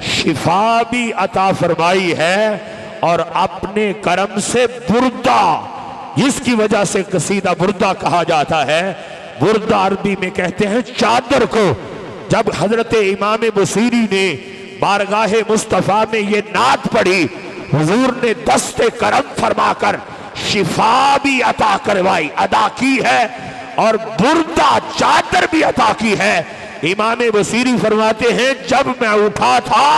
شفا بھی عطا فرمائی ہے، اور اپنے کرم سے بردہ، جس کی وجہ سے قصیدہ بردہ کہا جاتا ہے۔ بردہ عربی میں کہتے ہیں چادر کو۔ جب حضرت امام بصیری نے بارگاہ مصطفیٰ میں یہ نعت پڑھی، حضور نے دست کرم فرما کر شفا بھی عطا کروائی، ادا کی ہے، اور بردہ چادر بھی عطا کی ہے۔ امام بصیری فرماتے ہیں جب میں اٹھا تھا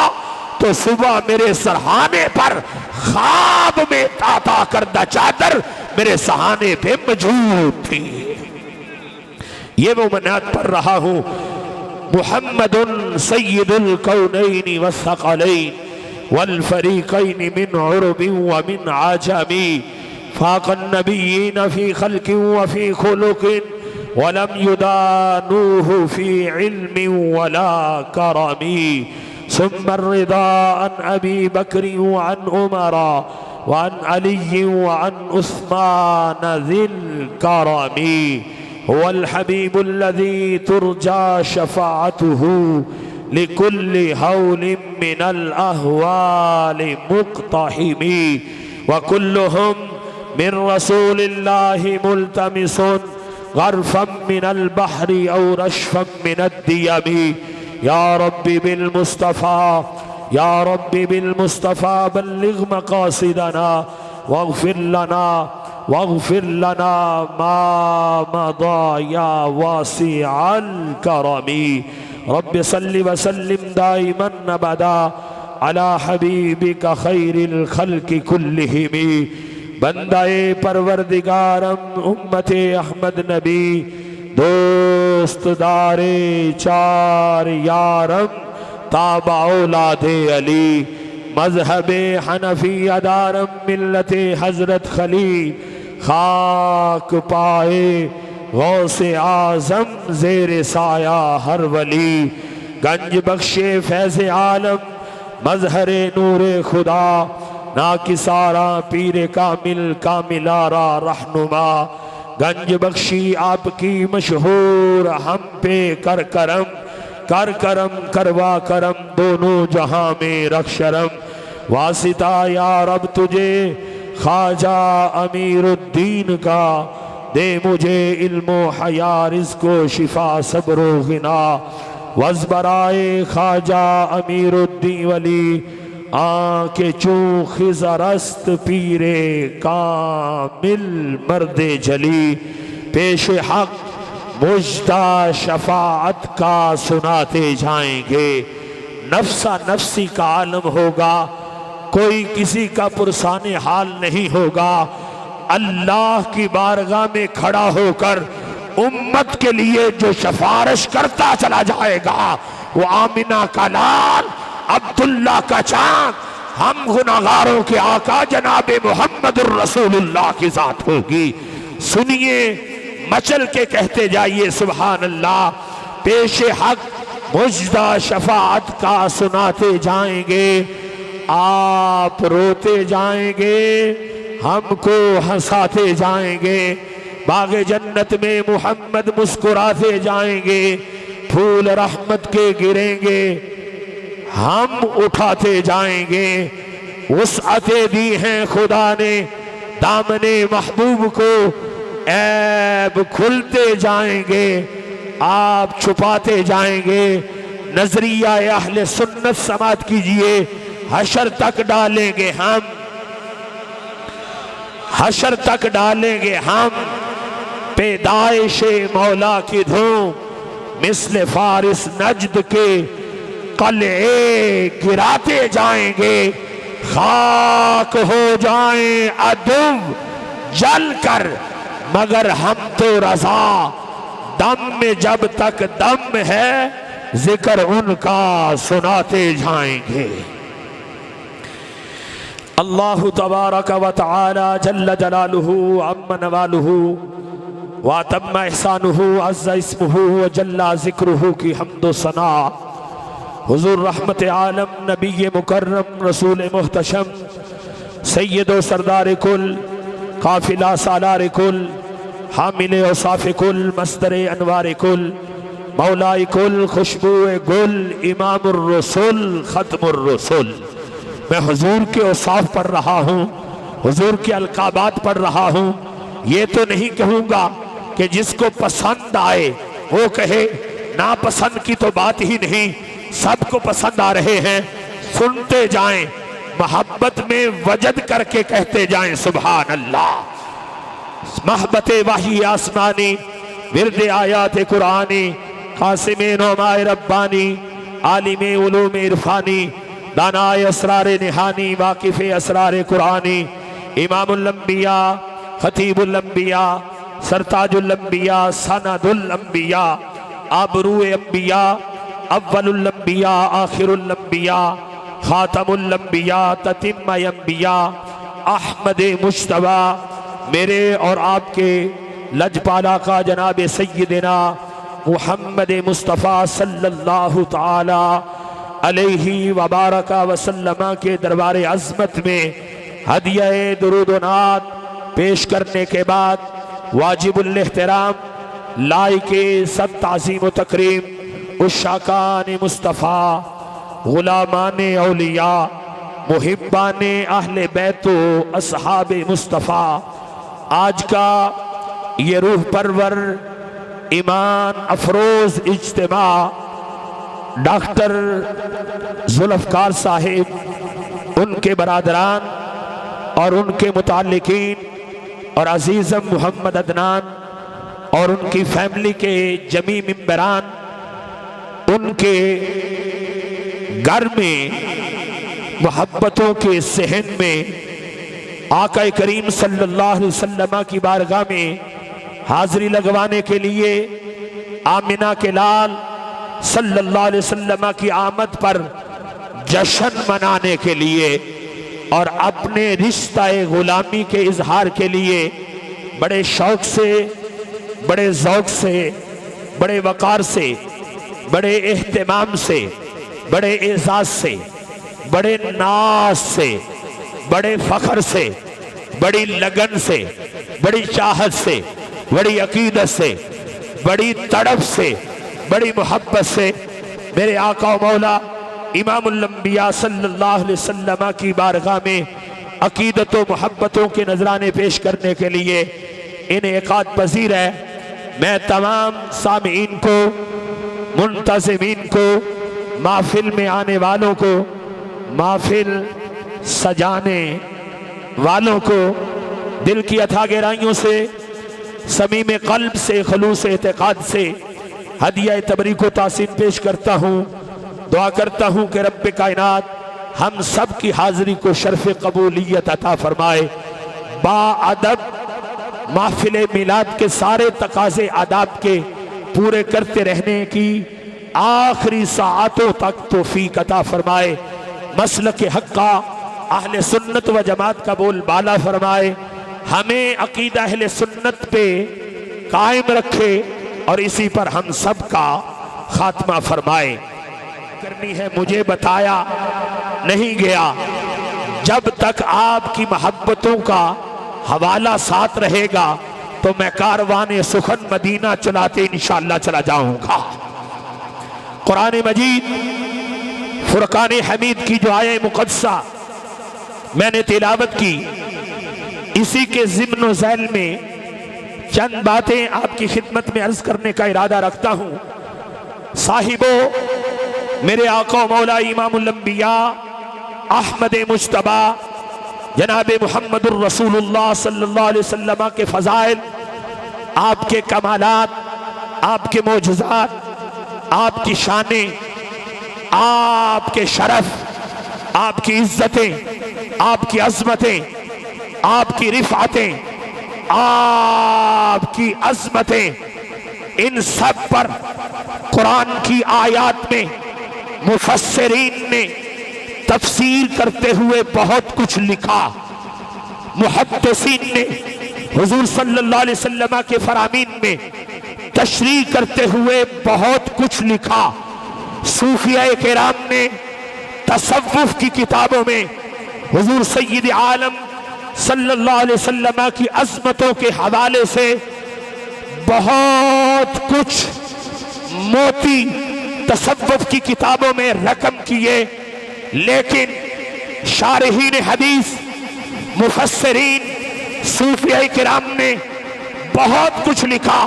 تو صبح میرے سرہانے پر خواب میں عطا کردہ چادر میرے سہانے پہ موجود تھی۔ یہ وہ منات پڑھ رہا ہوں۔ محمد سید الکونین والثقلین والفریقین من عرب ومن عجم، فاق النبیین فی خلق وفی خلق ولم يدانوه في علم ولا كرم، ثم الرضا عن أبي بكر وعن عمر وعن علي وعن عثمان ذي الكرم، هو الحبيب الذي ترجى شفاعته لكل هول من الأهوال مقتحم، وكلهم من رسول الله ملتمس غرفا من البحر أو رشفا من الديم، يا رب بالمصطفى يا رب بالمصطفى بلغ مقاصدنا واغفر لنا ما مضى يا واسع الكرم، رب صل وسلم دائما أبدا على حبيبك خير الخلق كلهم، بندہ پروردگارم امت احمد نبی، دوست دار چار یارم تابع اولاد علی، مذہب حنفی دارم ملت حضرت خلیل، خاک پائے غوث اعظم زیر سایہ ہر ولی، گنج بخش فیض عالم مظہر نور خدا، ناکسارا پیر کامل کاملارا رہنما، گنج بخشی آپ کی مشہور ہم پہ کر کرم، کر کرم کروا کرم دونوں جہاں میں رکھ شرم، واسطہ یا رب تجھے خواجہ امیر الدین کا، دے مجھے علم و حیا رزق و شفا صبر و غنا، وزبرائے خواجہ امیر الدین ولی، آنکھ چون خزرست پیر کامل مرد جلی، پیش حق مجدہ شفاعت کا سناتے جائیں گے، نفسا نفسی کا عالم ہوگا، کوئی کسی کا پرسان حال نہیں ہوگا، اللہ کی بارگاہ میں کھڑا ہو کر امت کے لیے جو سفارش کرتا چلا جائے گا، وہ آمنہ کا لال، عبداللہ کا چاند، ہم گناہگاروں کے آقا جناب محمد الرسول اللہ کی ذات ہوگی۔ سنیے، مچل کے کہتے جائیے سبحان اللہ، پیش حق مجدہ شفاعت کا سناتے جائیں گے، آپ روتے جائیں گے، ہم کو ہنساتے جائیں گے، باغ جنت میں محمد مسکراتے جائیں گے، پھول رحمت کے گریں گے، ہم اٹھاتے جائیں گے، وسعتیں دی ہیں خدا نے دامن محبوب کو، عیب کھلتے جائیں گے، آپ چھپاتے جائیں گے، نظریہ اہل سنت سماعت کیجئے، حشر تک ڈالیں گے ہم، حشر تک ڈالیں گے ہم، پیدائش مولا کی دھوم، مثل فارس نجد کے قلعے گراتے جائیں گے، خاک ہو جائیں عدو جل کر، مگر ہم تو رضا، دم میں جب تک دم ہے ذکر ان کا سناتے جائیں گے۔ اللہ تبارک و تعالی جل جلالہ عم نوالہ واتم احسانہ عز اسمہ وجل ذکرہ کی حمد و ثنا حضور رحمت عالم نبی مکرم رسول محتشم سید و سردار کل قافلہ سالار کل حامل اوصاف کل مصدر انوار کل مولائی کل خوشبو گل امام الرسول ختم الرسول۔ میں حضور کے اوصاف پڑھ رہا ہوں، حضور کے القابات پڑھ رہا ہوں۔ یہ تو نہیں کہوں گا کہ جس کو پسند آئے وہ کہے، ناپسند کی تو بات ہی نہیں، سب کو پسند آ رہے ہیں، سنتے جائیں، محبت میں وجد کر کے کہتے جائیں سبحان اللہ۔ محبت وحی آسمانی، ورد آیات قرآنی، قاسم نعماء ربانی، عالم علوم عرفانی، دانائے اسرار نہانی، واقف اسرار قرآنی، امام الانبیاء، خطیب الانبیاء، سرتاج الانبیاء، سند الانبیاء، آبرو انبیاء، اول الانبیاء، آخر الانبیاء، خاتم الانبیاء، تتم انبیاء، احمد مجتبیٰ، میرے اور آپ کے لجپالا کا جناب سیدنا محمد مصطفیٰ صلی اللہ تعالی علیہ وبارک وسلم کے دربار عظمت میں ہدیہ درود و نعت پیش کرنے کے بعد واجب الاحترام لائق سب تعظیم و تکریم عشاقان مصطفیٰ، غلامان اولیاء، محبان اہل بیت و اصحاب مصطفیٰ، آج کا یہ روح پرور ایمان افروز اجتماع ڈاکٹر ذوالفقار صاحب، ان کے برادران اور ان کے متعلقین اور عزیزم محمد عدنان اور ان کی فیملی کے جمیع ممبران، ان کے گھر میں محبتوں کے صحن میں آقا کریم صلی اللہ علیہ وسلم کی بارگاہ میں حاضری لگوانے کے لیے آمنہ کے لال صلی اللہ علیہ وسلم کی آمد پر جشن منانے کے لیے اور اپنے رشتہ غلامی کے اظہار کے لیے بڑے شوق سے، بڑے ذوق سے، بڑے وقار سے، بڑے اہتمام سے، بڑے اعزاز سے، بڑے ناز سے، بڑے فخر سے، بڑی لگن سے، بڑی چاہت سے، بڑی عقیدت سے، بڑی تڑپ سے، بڑی محبت سے میرے آقا و مولا امام الانبیاء صلی اللہ علیہ وسلم کی بارگاہ میں عقیدت و محبتوں کے نذرانے پیش کرنے کے لیے انعقاد پذیر ہے۔ میں تمام سامعین کو، منتظمین کو، محفل میں آنے والوں کو، محفل سجانے والوں کو دل کی اتھا گہرائیوں سے، صمیم قلب سے، خلوص اعتقاد سے ہدیہ تبریک و تحسین پیش کرتا ہوں۔ دعا کرتا ہوں کہ رب کائنات ہم سب کی حاضری کو شرف قبولیت عطا فرمائے۔ با ادب محفل میلاد کے سارے تقاضے آداب کے پورے کرتے رہنے کی آخری ساعتوں تک توفیق عطا فرمائے۔ مسلک حق کا، اہل سنت و جماعت کا بول بالا فرمائے۔ ہمیں عقیدہ اہل سنت پہ قائم رکھے اور اسی پر ہم سب کا خاتمہ فرمائے۔ کرنی ہے مجھے بتایا نہیں گیا، جب تک آپ کی محبتوں کا حوالہ ساتھ رہے گا تو میں کاروان سخن مدینہ چلاتے انشاءاللہ چلا جاؤں گا۔ قرآن مجید فرقان حمید کی جو آیہ مقدسہ میں نے تلاوت کی، اسی کے ضمن و ذیل میں چند باتیں آپ کی خدمت میں عرض کرنے کا ارادہ رکھتا ہوں۔ صاحبو، میرے آقا و مولا امام الانبیاء احمد مجتبیٰ جناب محمد الرسول اللہ صلی اللہ علیہ وسلم کے فضائل، آپ کے کمالات، آپ کے معجزات، آپ کی شانیں، آپ کے شرف، آپ کی عزتیں، آپ کی عظمتیں، آپ کی رفعتیں، آپ کی عظمتیں، ان سب پر قرآن کی آیات میں مفسرین نے تفسیر کرتے ہوئے بہت کچھ لکھا۔ محدثین نے حضور صلی اللہ علیہ وسلم کے فرامین میں تشریح کرتے ہوئے بہت کچھ لکھا۔ صوفیاء کرام نے تصوف کی کتابوں میں حضور سید عالم صلی اللہ علیہ وسلم کی عظمتوں کے حوالے سے بہت کچھ موتی تصوف کی کتابوں میں رقم کیے، لیکن شارحین حدیث، مفسرین، صوفیاء کرام نے بہت کچھ لکھا۔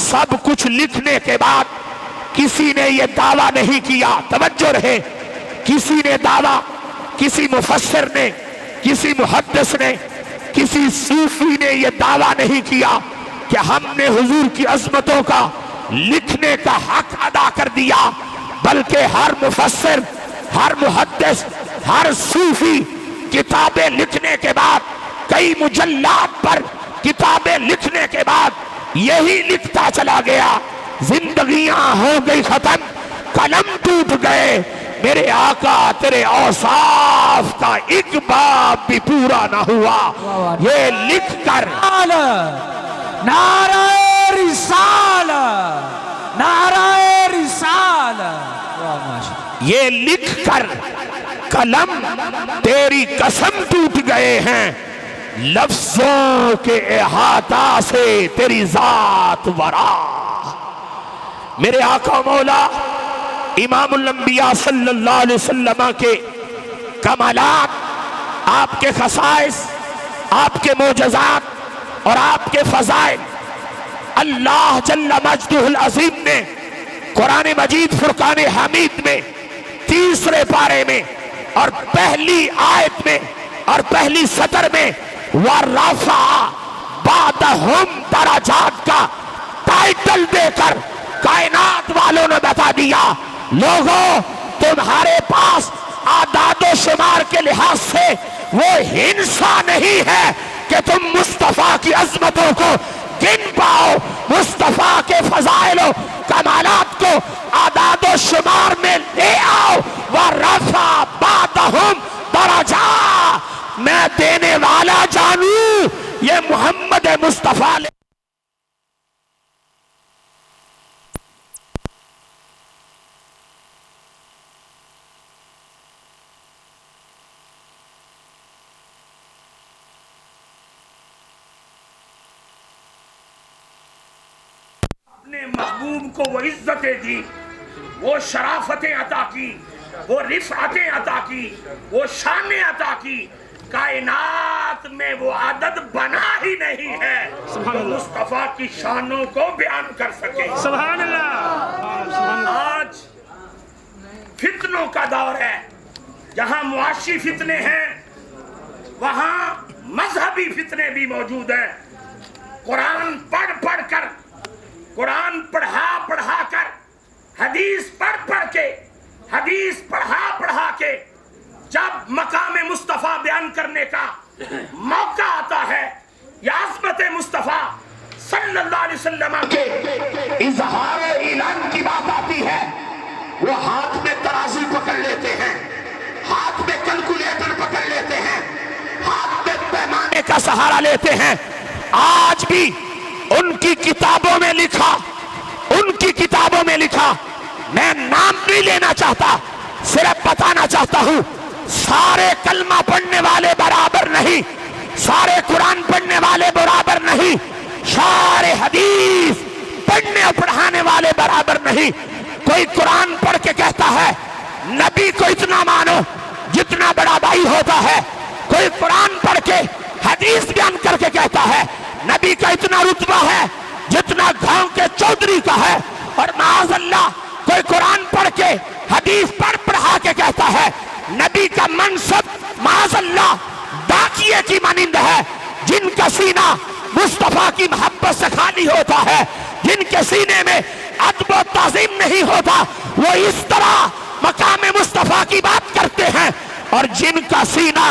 سب کچھ لکھنے کے بعد کسی نے یہ دعویٰ نہیں کیا، توجہ رہے، کسی نے دعویٰ، کسی مفسر نے، کسی محدث نے، کسی صوفی نے یہ دعویٰ نہیں کیا کہ ہم نے حضور کی عظمتوں کا لکھنے کا حق ادا کر دیا، بلکہ ہر مفسر، ہر محدث، ہر صوفی کتابیں لکھنے کے بعد، کئی مجلات پر کتابیں لکھنے کے بعد یہی لکھتا چلا گیا، زندگیاں ہو گئی ختم، قلم ٹوٹ گئے، میرے آقا تیرے اوصاف کا ایک باب بھی پورا نہ ہوا۔ یہ لکھ کر نعرہ رسالت، نعرہ رسالت، یہ لکھ کر قلم تیری قسم ٹوٹ گئے ہیں، لفظوں کے احاطہ سے تیری ذات ورا۔ میرے آقا مولا امام الانبیاء صلی اللہ علیہ وسلم کے کمالات، آپ کے خصائص، آپ کے معجزات اور آپ کے فضائل اللہ جل مجدہ العظیم نے قرآن مجید فرقان حمید میں 3 پارے میں اور پہلی آیت میں اور پہلی سطر میں وَرَفَعَ بَعْدَهُمْ دَرَجَاتٍ کا ٹائٹل دے کر کائنات والوں نے بتا دیا، لوگوں تمہارے پاس اعداد و شمار کے لحاظ سے وہ ہنسا نہیں ہے کہ تم مصطفیٰ کی عظمتوں کو گن پاؤ، مصطفیٰ کے فضائل و کمالات کو اعداد و شمار میں لے آؤ۔ وَرَفَعَ بَعْدَهُمْ دَرَجَاتٍ، میں دینے والا جانوں، یہ محمد مصطفیٰ اپنے محبوب کو وہ عزتیں دی، وہ شرافتیں عطا کی، وہ رفعتیں عطا کی، وہ شانیں عطا کی، کائنات میں وہ عدد بنا ہی نہیں ہے جو مصطفیٰ کی شانوں کو بیان کر سکے۔ سبحان اللہ۔ آج فتنوں کا دور ہے، جہاں معاشی فتنے ہیں وہاں مذہبی فتنے بھی موجود ہیں۔ قرآن پڑھ پڑھ کر، قرآن پڑھا کر، حدیث پڑھ کے، حدیث پڑھا کے جب مقام مصطفیٰ بیان کرنے کا موقع آتا ہے یا عظمت مصطفیٰ صلی اللہ علیہ وسلم کے اظہار و اعلان کی بات آتی ہے، وہ ہاتھ میں ترازو پکڑ لیتے ہیں، ہاتھ میں کیلکولیٹر پکڑ لیتے ہیں، ہاتھ میں پیمانے کا سہارا لیتے ہیں۔ آج بھی ان کی کتابوں میں لکھا، ان کی کتابوں میں لکھا، میں نام نہیں لینا چاہتا، صرف بتانا چاہتا ہوں، سارے کلمہ پڑھنے والے برابر نہیں، سارے قرآن پڑھنے والے برابر نہیں، سارے حدیث پڑھنے اور پڑھانے والے برابر نہیں۔ کوئی قرآن پڑھ کے کہتا ہے نبی کو اتنا مانو جتنا بڑا بھائی ہوتا ہے، کوئی قرآن پڑھ کے حدیث بیان کر کے کہتا ہے نبی کا اتنا رتبہ ہے جتنا گاؤں کے چودھری کا ہے، اور معاذ اللہ کوئی قرآن پڑھ کے حدیث پڑھا کے کہتا ہے نبی کا منصب معاذ اللہ ڈاکیے کی مانند ہے۔ جن کا سینہ مصطفیٰ کی محبت سے خالی ہوتا ہے، جن کے سینے میں ادب و تعظیم نہیں ہوتا، وہ اس طرح مقام مصطفیٰ کی بات کرتے ہیں، اور جن کا سینہ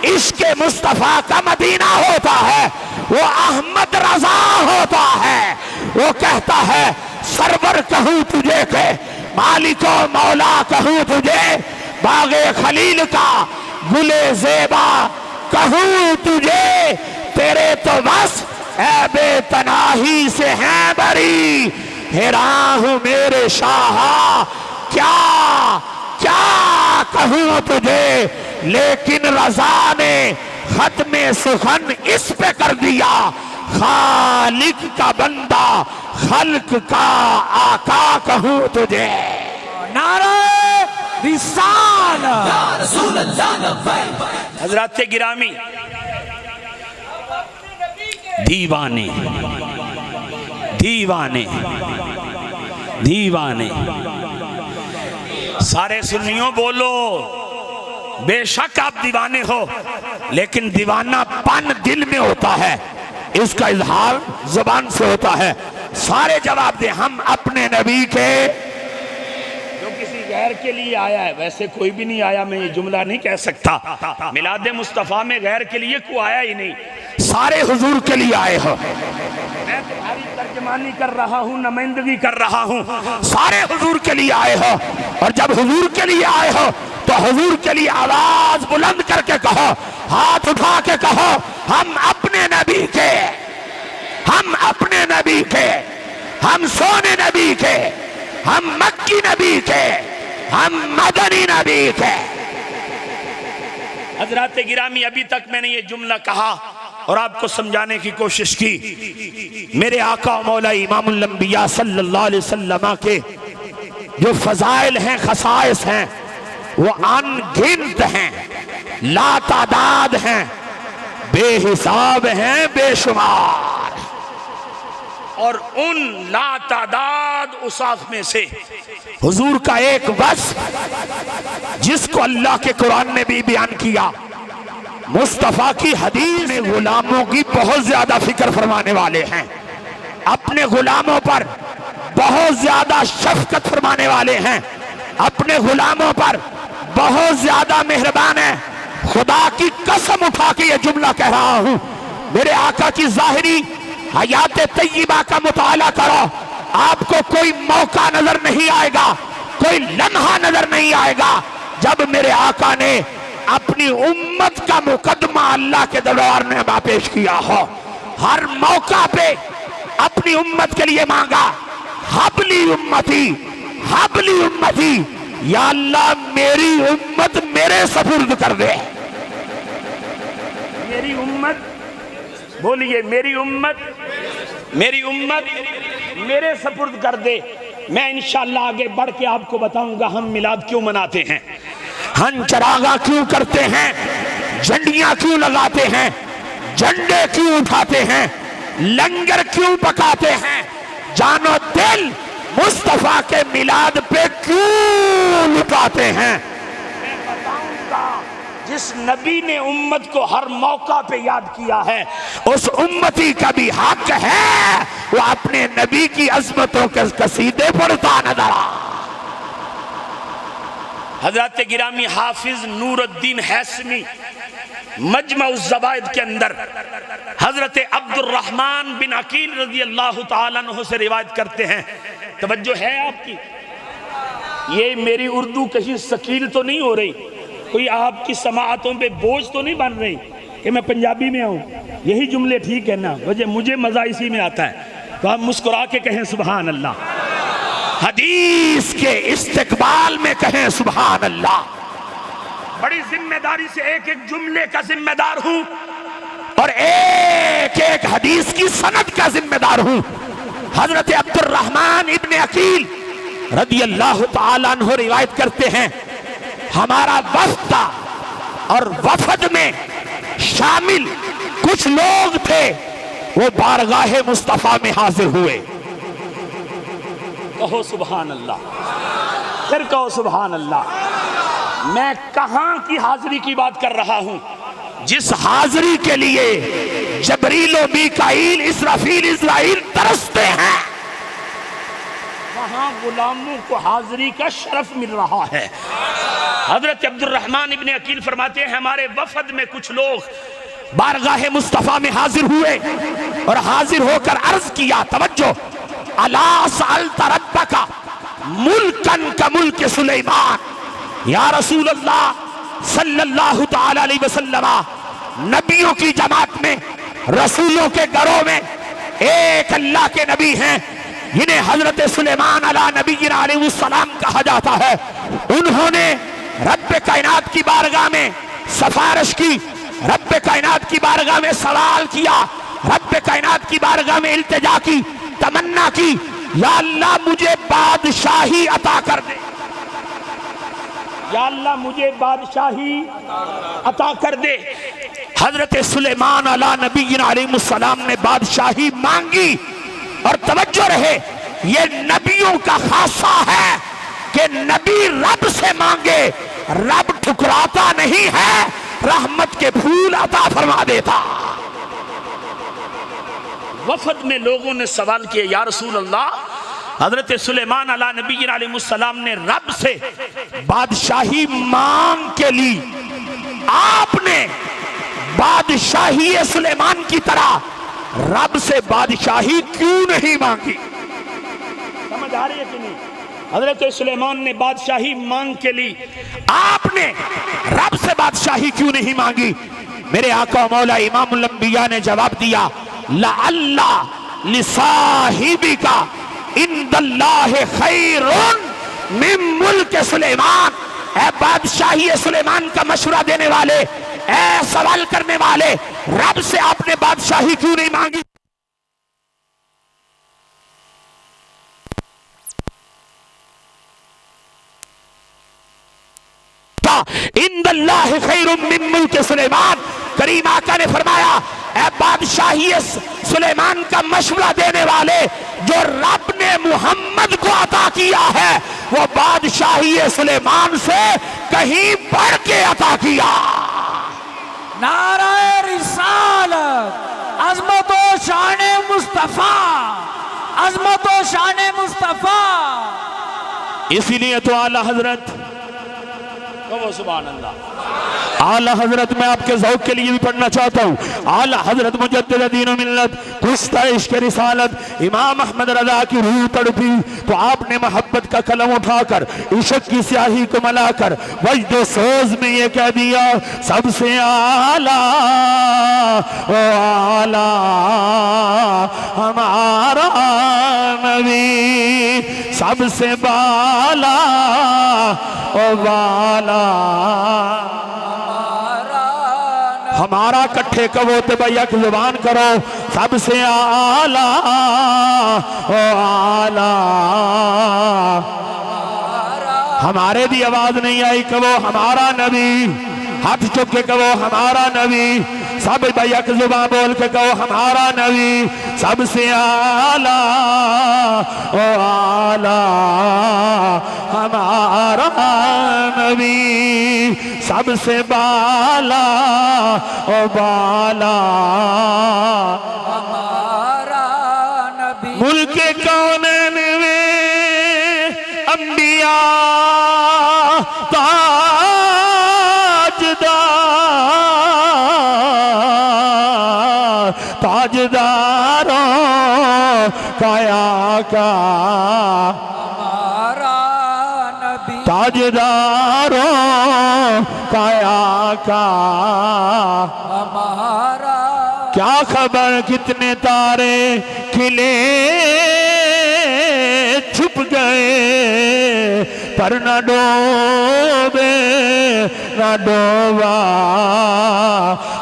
عشق مصطفیٰ کا مدینہ ہوتا ہے وہ احمد رضا ہوتا ہے، وہ کہتا ہے سرور کہوں تجھے کہ مالک و مولا کہوں تجھے، باغ خلیل کا گل زیبا کہوں تجھے، تیرے تو بس عیب تناہی سے ہیں بری، حیران ہوں میرے شاہ کیا کہوں تجھے، لیکن رضا نے ختم سخن اس پہ کر دیا، خالق کا بندہ خلق کا آقا کہوں تجھے. نعرہ رسالت. حضرات گرامی، دیوانے دیوانے دیوانے سارے سنیوں بولو، بے شک آپ دیوانے ہو، لیکن دیوانہ پن دل میں ہوتا ہے، اس کا اظہار زبان سے ہوتا ہے. سارے جواب دیں. ہم اپنے نبی کے، جو کسی غیر کے لیے آیا ہے، ویسے کوئی بھی نہیں آیا، میں یہ جملہ نہیں کہہ سکتا، میلاد مصطفیٰ میں غیر کے لیے کوئی آیا ہی نہیں، سارے حضور کے لیے آئے ہو. میں تمہاری ترجمانی کر رہا ہوں، نمائندگی کر رہا ہوں، سارے حضور کے لیے آئے ہو. اور جب حضور کے لیے آئے ہو تو حضور کے لیے آواز بلند کر کے کہو، ہاتھ اٹھا کے کہو، ہم اپنے نبی کے، ہم اپنے نبی کے، ہم سونے نبی کے، ہم مکی نبی کے، ہم مدنی نبی کے. حضرات گرامی، ابھی تک میں نے یہ جملہ کہا اور آپ کو سمجھانے کی کوشش کی. میرے آقا و مولا امام الانبیاء صلی اللہ علیہ وسلم کے جو فضائل ہیں، خصائص ہیں، وہ ان گنت ہیں، لا تعداد ہیں، بے حساب ہیں، بے شمار. اور ان لا تعداد اوصاف میں سے حضور کا ایک وصف جس کو اللہ کے قرآن نے بھی بیان کیا، مصطفیٰ کی حدیث میں غلاموں کی بہت زیادہ فکر فرمانے والے ہیں، اپنے غلاموں پر بہت زیادہ شفقت فرمانے والے ہیں، اپنے غلاموں پر بہت زیادہ مہربان ہیں. خدا کی قسم اٹھا کے یہ جملہ کہہ رہا ہوں، میرے آقا کی ظاہری حیات طیبہ کا مطالعہ کرو، آپ کو کوئی موقع نظر نہیں آئے گا، کوئی لمحہ نظر نہیں آئے گا جب میرے آقا نے اپنی امت کا مقدمہ اللہ کے دربار میں پیش کیا ہو. ہر موقع پہ اپنی امت کے لیے مانگا، حبلی امتی حبلی امتی، یا اللہ میری امت میرے سپرد کر دے. میری امت، بولیے، میری امت میرے سپرد کر دے. میں انشاءاللہ آگے بڑھ کے آپ کو بتاؤں گا ہم میلاد کیوں مناتے ہیں، ہم چراغاں کیوں کرتے ہیں، جھنڈیاں کیوں لگاتے ہیں، جھنڈے کیوں اٹھاتے ہیں، لنگر کیوں پکاتے ہیں، جان و دل مصطفیٰ کے میلاد پہ کیوں لٹاتے ہیں. میں بتاؤں گا، جس نبی نے امت کو ہر موقع پہ یاد کیا ہے، اس امتی کا بھی حق ہے وہ اپنے نبی کی عظمتوں کے قصیدے پڑھتا نظر آ. حضرت گرامی، حافظ نور الدین حیثمی مجمع الزوائد کے اندر حضرت عبد الرحمن بن عقیل رضی اللہ تعالیٰ عنہ سے روایت کرتے ہیں. توجہ ہے آپ کی؟ یہ میری اردو کہیں ثقیل تو نہیں ہو رہی، کوئی آپ کی سماعتوں پہ بوجھ تو نہیں بن رہی کہ میں پنجابی میں ہوں؟ یہی جملے ٹھیک ہے نا؟ مجھے مزہ اسی میں آتا ہے، تو آپ مسکرا کے کہیں سبحان اللہ. حدیث کے استقبال میں کہیں سبحان اللہ. بڑی ذمہ داری سے ایک ایک جملے کا ذمہ دار ہوں اور ایک ایک حدیث کی سند کا ذمہ دار ہوں. حضرت عبد الرحمن ابن عقیل رضی اللہ تعالیٰ عنہ روایت کرتے ہیں، ہمارا وفد تھا اور وفد میں شامل کچھ لوگ تھے، وہ بارگاہ مصطفیٰ میں حاضر ہوئے. کہو سبحان اللہ، پھر کہو سبحان اللہ. میں کہاں کی حاضری کی بات کر رہا ہوں؟ جس حاضری کے لیے جبریل و میکائیل، اسرافیل، اسرائیل ترستے ہیں، وہاں غلاموں کو حاضری کا شرف مل رہا ہے. حضرت عبد الرحمن ابن عقیل فرماتے ہیں، ہمارے وفد میں کچھ لوگ بارگاہ مصطفیٰ میں حاضر ہوئے اور حاضر ہو کر عرض کیا، توجہ، الا سألت ربک ملکن کا ملک سلیمان. یا رسول اللہ صلی اللہ تعالی علیہ وسلم، نبیوں کی جماعت میں، رسولوں کے گھروں میں ایک اللہ کے نبی ہیں جنہیں حضرت سلیمان علیہ نبینا علیہ السلام کہا جاتا ہے. انہوں نے رب کائنات کی بارگاہ میں سفارش کی، رب کائنات کی بارگاہ میں سوال کیا، رب کائنات کی بارگاہ میں التجا کی، تمنا کی، یا اللہ مجھے بادشاہی عطا کر دے، یا اللہ مجھے بادشاہی عطا کر دے۔ حضرت سلیمان علیہ نبینا علیہ السلام نے بادشاہی مانگی، اور توجہ رہے یہ نبیوں کا خاصہ ہے کہ نبی رب سے مانگے، رب ٹھکراتا نہیں ہے، رحمت کے پھول عطا فرما دیتا۔ وفد میں لوگوں نے سوال کیا، یا رسول اللہ حضرت سلیمان علیہ نبی علیہ السلام نے رب سے بادشاہی مانگ کے لی، آپ نے بادشاہی سلیمان کی طرح رب سے بادشاہی کیوں نہیں مانگی؟ سمجھ آ رہی ہے کہ نہیں؟ حضرت سلیمان نے بادشاہی مانگ کے لی، آپ نے رب سے بادشاہی کیوں نہیں مانگی؟ میرے آقا و مولا امام الانبیاء نے جواب دیا، لَعَلَّ لِصَاحِبِكَ عِنْدَ اللَّهِ خَيْرٌ مِّن مُلْكِ سلیمان۔ اے بادشاہی سلیمان کا مشورہ دینے والے، اے سوال کرنے والے، رب سے آپ نے بادشاہی کیوں نہیں مانگی؟ عند اللہ خیر من ملک سلیمان۔ کریم آقا نے فرمایا، اے بادشاہی سلیمان کا مشورہ دینے والے، جو رب نے محمد کو عطا کیا ہے وہ بادشاہی سلیمان سے کہیں بڑھ کے عطا کیا۔ نعرہ رسالت، عظمت و شان مصطفیٰ، عظمت و شان مصطفیٰ۔ اسی لیے تو اعلیٰ حضرت، کہو سبحان اللہ، اعلیٰ حضرت میں آپ کے ذوق کے لیے بھی پڑھنا چاہتا ہوں، اعلیٰ حضرت مجدد دین و ملت، کشتہ عشق رسالت، امام احمد رضا کی روح تڑپی تو آپ نے محبت کا قلم اٹھا کر عشق کی سیاہی کو ملا کر وجد و سوز میں یہ کہہ دیا، سب سے اعلیٰ و اعلیٰ ہمارا نبی، سب سے بالا و بالا ہمارا، کٹھے کہو تے بھائی ایک زبان کرو، سب سے اعلیٰ و اعلیٰ، ہمارے دی آواز نہیں آئی، کہو ہمارا نبی، ہاتھ چک کے کہو ہمارا نبی، سب بھائی ایک زبان بول کے کہو ہمارا نبی، سب سے اعلیٰ و اعلیٰ ہمارا نبی، سب سے بالا و بالا ہمارا نبی۔ ملک کونین میں انبیاء تاجداروں کا آقا، ہمارا نبی، تاجداروں کا آقا، ہمارا کیا خبر کتنے تارے کھلے چھپ گئے، پر نہ ڈوبے نہ ڈوبا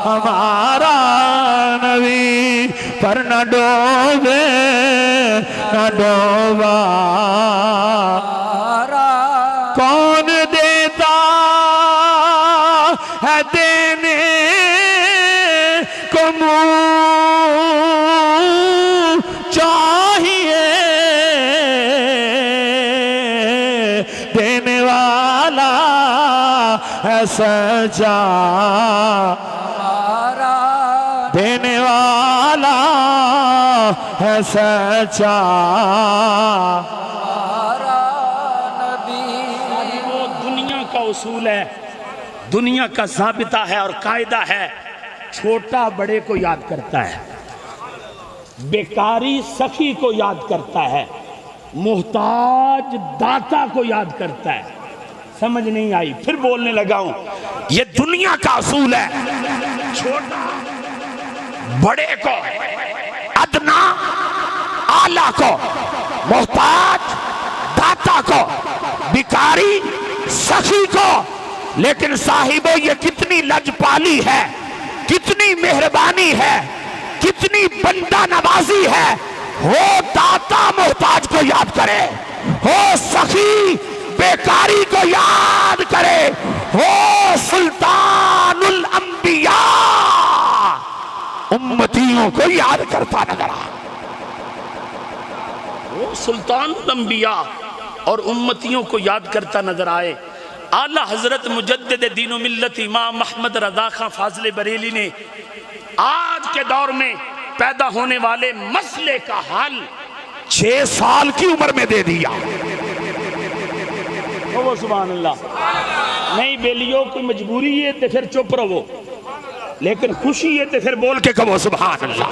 ہمارا نبی، پر نہ ڈوبے نہ ڈوبا۔ کون دیتا ہے دینے کو منہ چاہیے، دینے والا ہے سچا، دینے والا ہے سچا۔ وہ دنیا کا اصول ہے، دنیا کا ضابطہ ہے اور قاعدہ ہے، چھوٹا بڑے کو یاد کرتا ہے، بیکاری سخی کو یاد کرتا ہے، محتاج داتا کو یاد کرتا ہے۔ سمجھ نہیں آئی؟ پھر بولنے لگا ہوں، یہ دنیا کا اصول ہے، چھوٹا بڑے کو، ادنا اعلیٰ کو، محتاج داتا کو، بیکاری سخی کو۔ لیکن صاحبو یہ کتنی لجپالی ہے، کتنی مہربانی ہے کتنی بندہ نوازی ہے. ہو داتا محتاج کو یاد کرے, ہو سخی بیکاری کو یاد کرے, ہو سلطان الانبیاء امتیوں کو یاد کرتا نظر آئے. وہ سلطان الانبیاء اور امتیوں کو یاد کرتا نظر آئے. اعلی حضرت مجدد دین و ملت امام محمد رضا خان فاضل بریلی نے آج کے دور میں پیدا ہونے والے مسئلے کا حل 6 سال کی عمر میں دے دیا. وہ سبحان اللہ. نہیں بیلیوں کی مجبوری ہے تو پھر چپ رہو, لیکن خوشی ہے تو پھر بول کے کہو سبحان اللہ.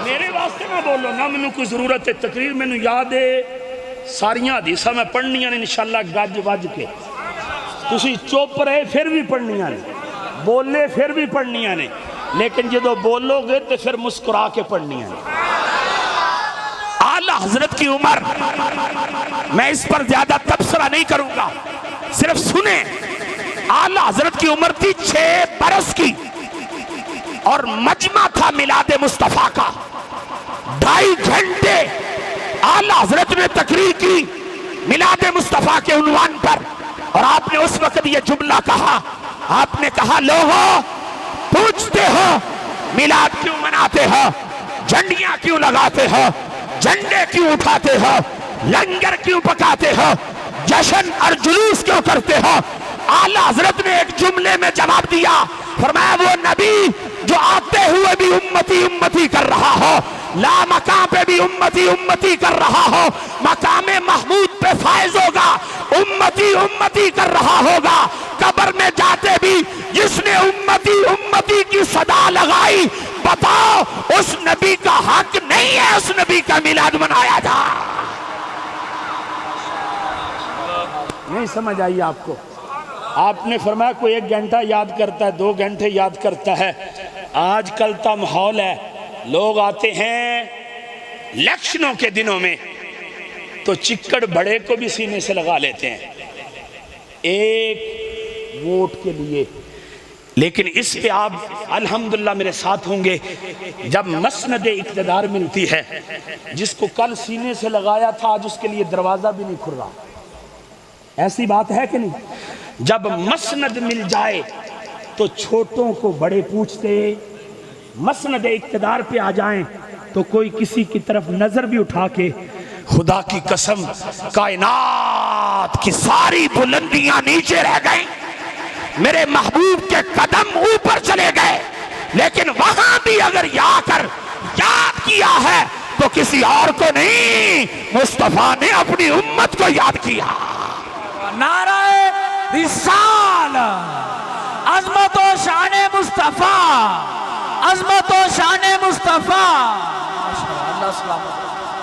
میرے واسطے نہ بولو نہ مینوں کوئی ضرورت ہے تقریر. مینوں یاد ہے ساریاں حدیثاں میں پڑھنیاں نے انشاءاللہ گج وج کے. تسی چپ رہے پھر بھی پڑھنیاں نے, بولے پھر بھی پڑھنیاں نے, لیکن جدو بولو گے تو پھر مسکرا کے پڑھنیاں نے. اعلی حضرت کی عمر, میں اس پر زیادہ تبصرہ نہیں کروں گا, صرف سنیں. اعلی حضرت کی عمر تھی 6 برس کی, اور مجمع تھا میلاد مصطفیٰ کا. 2.5 گھنٹے اعلی حضرت نے تقریر کی میلاد مصطفیٰ کے عنوان پر, اور آپ نے اس وقت یہ جملہ کہا. آپ نے کہا لوگوں پوچھتے ہو میلاد کیوں مناتے ہو, جھنڈیاں کیوں لگاتے ہو, جھنڈے کیوں اٹھاتے ہو, لنگر کیوں پکاتے ہو, جشن اور جلوس کیوں کرتے ہو. اعلی حضرت نے ایک جملے میں جواب دیا, فرمایا وہ نبی جو آتے ہوئے بھی امتی امتی کر رہا ہو, لا مقام پہ بھی امتی امتی کر رہا ہو, مقام محمود پہ فائز ہوگا امتی امتی کر رہا ہوگا, قبر میں جاتے بھی جس نے امتی امتی کی صدا لگائی, بتاؤ اس نبی کا حق نہیں ہے اس نبی کا میلاد منایا جا. نہیں سمجھ آئی آپ کو؟ آپ نے فرمایا کوئی 1 گھنٹہ یاد کرتا ہے, 2 گھنٹے یاد کرتا ہے. آج کل تا ماحول ہے, لوگ آتے ہیں الیکشنوں کے دنوں میں تو چکڑ بڑے کو بھی سینے سے لگا لیتے ہیں ایک ووٹ کے لیے. لیکن اس پہ آپ الحمدللہ میرے ساتھ ہوں گے, جب مسند اقتدار ملتی ہے, جس کو کل سینے سے لگایا تھا آج اس کے لیے دروازہ بھی نہیں کھل رہا. ایسی بات ہے کہ نہیں؟ جب مسند مل جائے تو چھوٹوں کو بڑے پوچھتے, مسند اقتدار پہ آ جائیں تو کوئی کسی کی طرف نظر بھی اٹھا کے, خدا کی قسم کائنات کی ساری بلندیاں نیچے رہ گئیں, میرے محبوب کے قدم اوپر چلے گئے, لیکن وہاں بھی اگر یاد کیا ہے تو کسی اور کو نہیں, مصطفیٰ نے اپنی امت کو یاد کیا. نعرہ رسالت, عظمت و شان مصطفیٰ, عظمت و شان مصطفیٰ.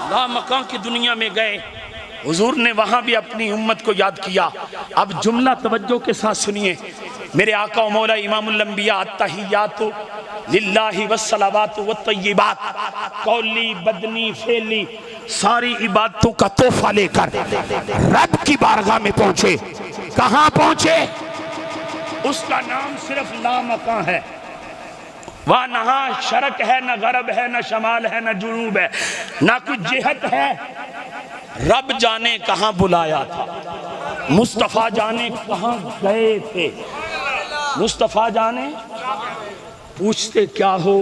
لا مکان کی دنیا میں گئے, حضور نے وہاں بھی اپنی امت کو یاد کیا. اب جملہ توجہ کے ساتھ سنیے. میرے آقا و مولا امام الانبیاء التحیات للہ والصلوات والطیبات, قولی بدنی فعلی ساری عبادتوں کا تحفہ لے کر رب کی بارگاہ میں پہنچے. کہاں پہنچے؟ اس کا نام صرف لا مکان ہے. وہاں نہ شرق ہے, نہ غرب ہے, نہ شمال ہے, نہ جنوب ہے, نہ کوئی جہت ہے. رب جانے کہاں بلایا تھا, مصطفیٰ جانے کہاں گئے تھے. مصطفیٰ جانے پوچھتے کیا ہو,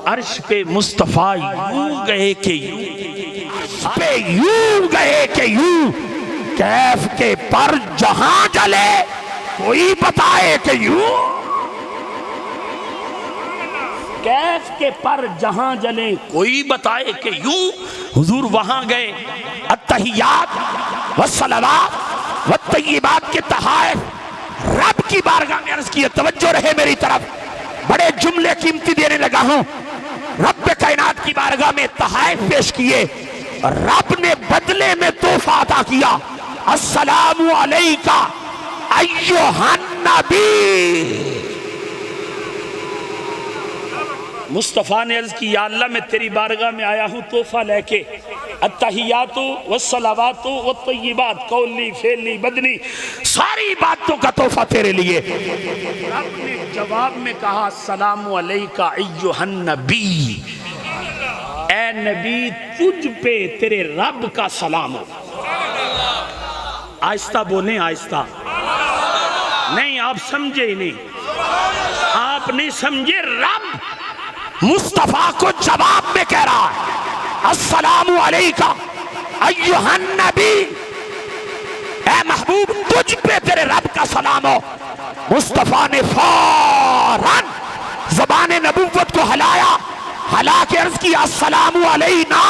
عرش پہ مصطفیٰ یوں گئے کہ یوں, پہ یوں گئے کہ یوں, کیف کے پر جہاں جلے کوئی بتائے کہ یوں, کیف کے پر جہاں جلے کوئی بتائے کہ یوں. حضور وہاں گئے, التحیات والصلوات والطیبات کے تحائف رب کی بارگاہ میں عرض کیے. توجہ رہے میری طرف, بڑے جملے قیمتی دینے لگا ہوں. رب کائنات کی بارگاہ میں تحائف پیش کیے, رب نے بدلے میں تحفہ عطا کیا. السلام علیکہ ایھا النبی. مصطفیٰ نے عرض کی یا اللہ میں تیری بارگاہ میں آیا ہوں تحفہ لے کے، التحیات والصلوات والطیبات، قولی فعلی بدنی، ساری باتوں کا تحفہ تیرے لیے۔ رب نے جواب میں کہا السلام علیکہ ایھا النبی، اے نبی تجھ پہ تیرے رب کا سلام ہو۔ آہستہ بولیں، آہستہ نہیں، آپ سمجھے ہی نہیں، آپ نہیں سمجھے۔ رب مصطفیٰ کو جواب میں کہہ رہا ہے السلام علیکہ ایھا النبی، اے محبوب تجھ پہ تیرے رب کا سلام ہو۔ مصطفیٰ نے فوراً زبان نبوت کو ہلایا، ہلا کے عرض کیا السلام علینا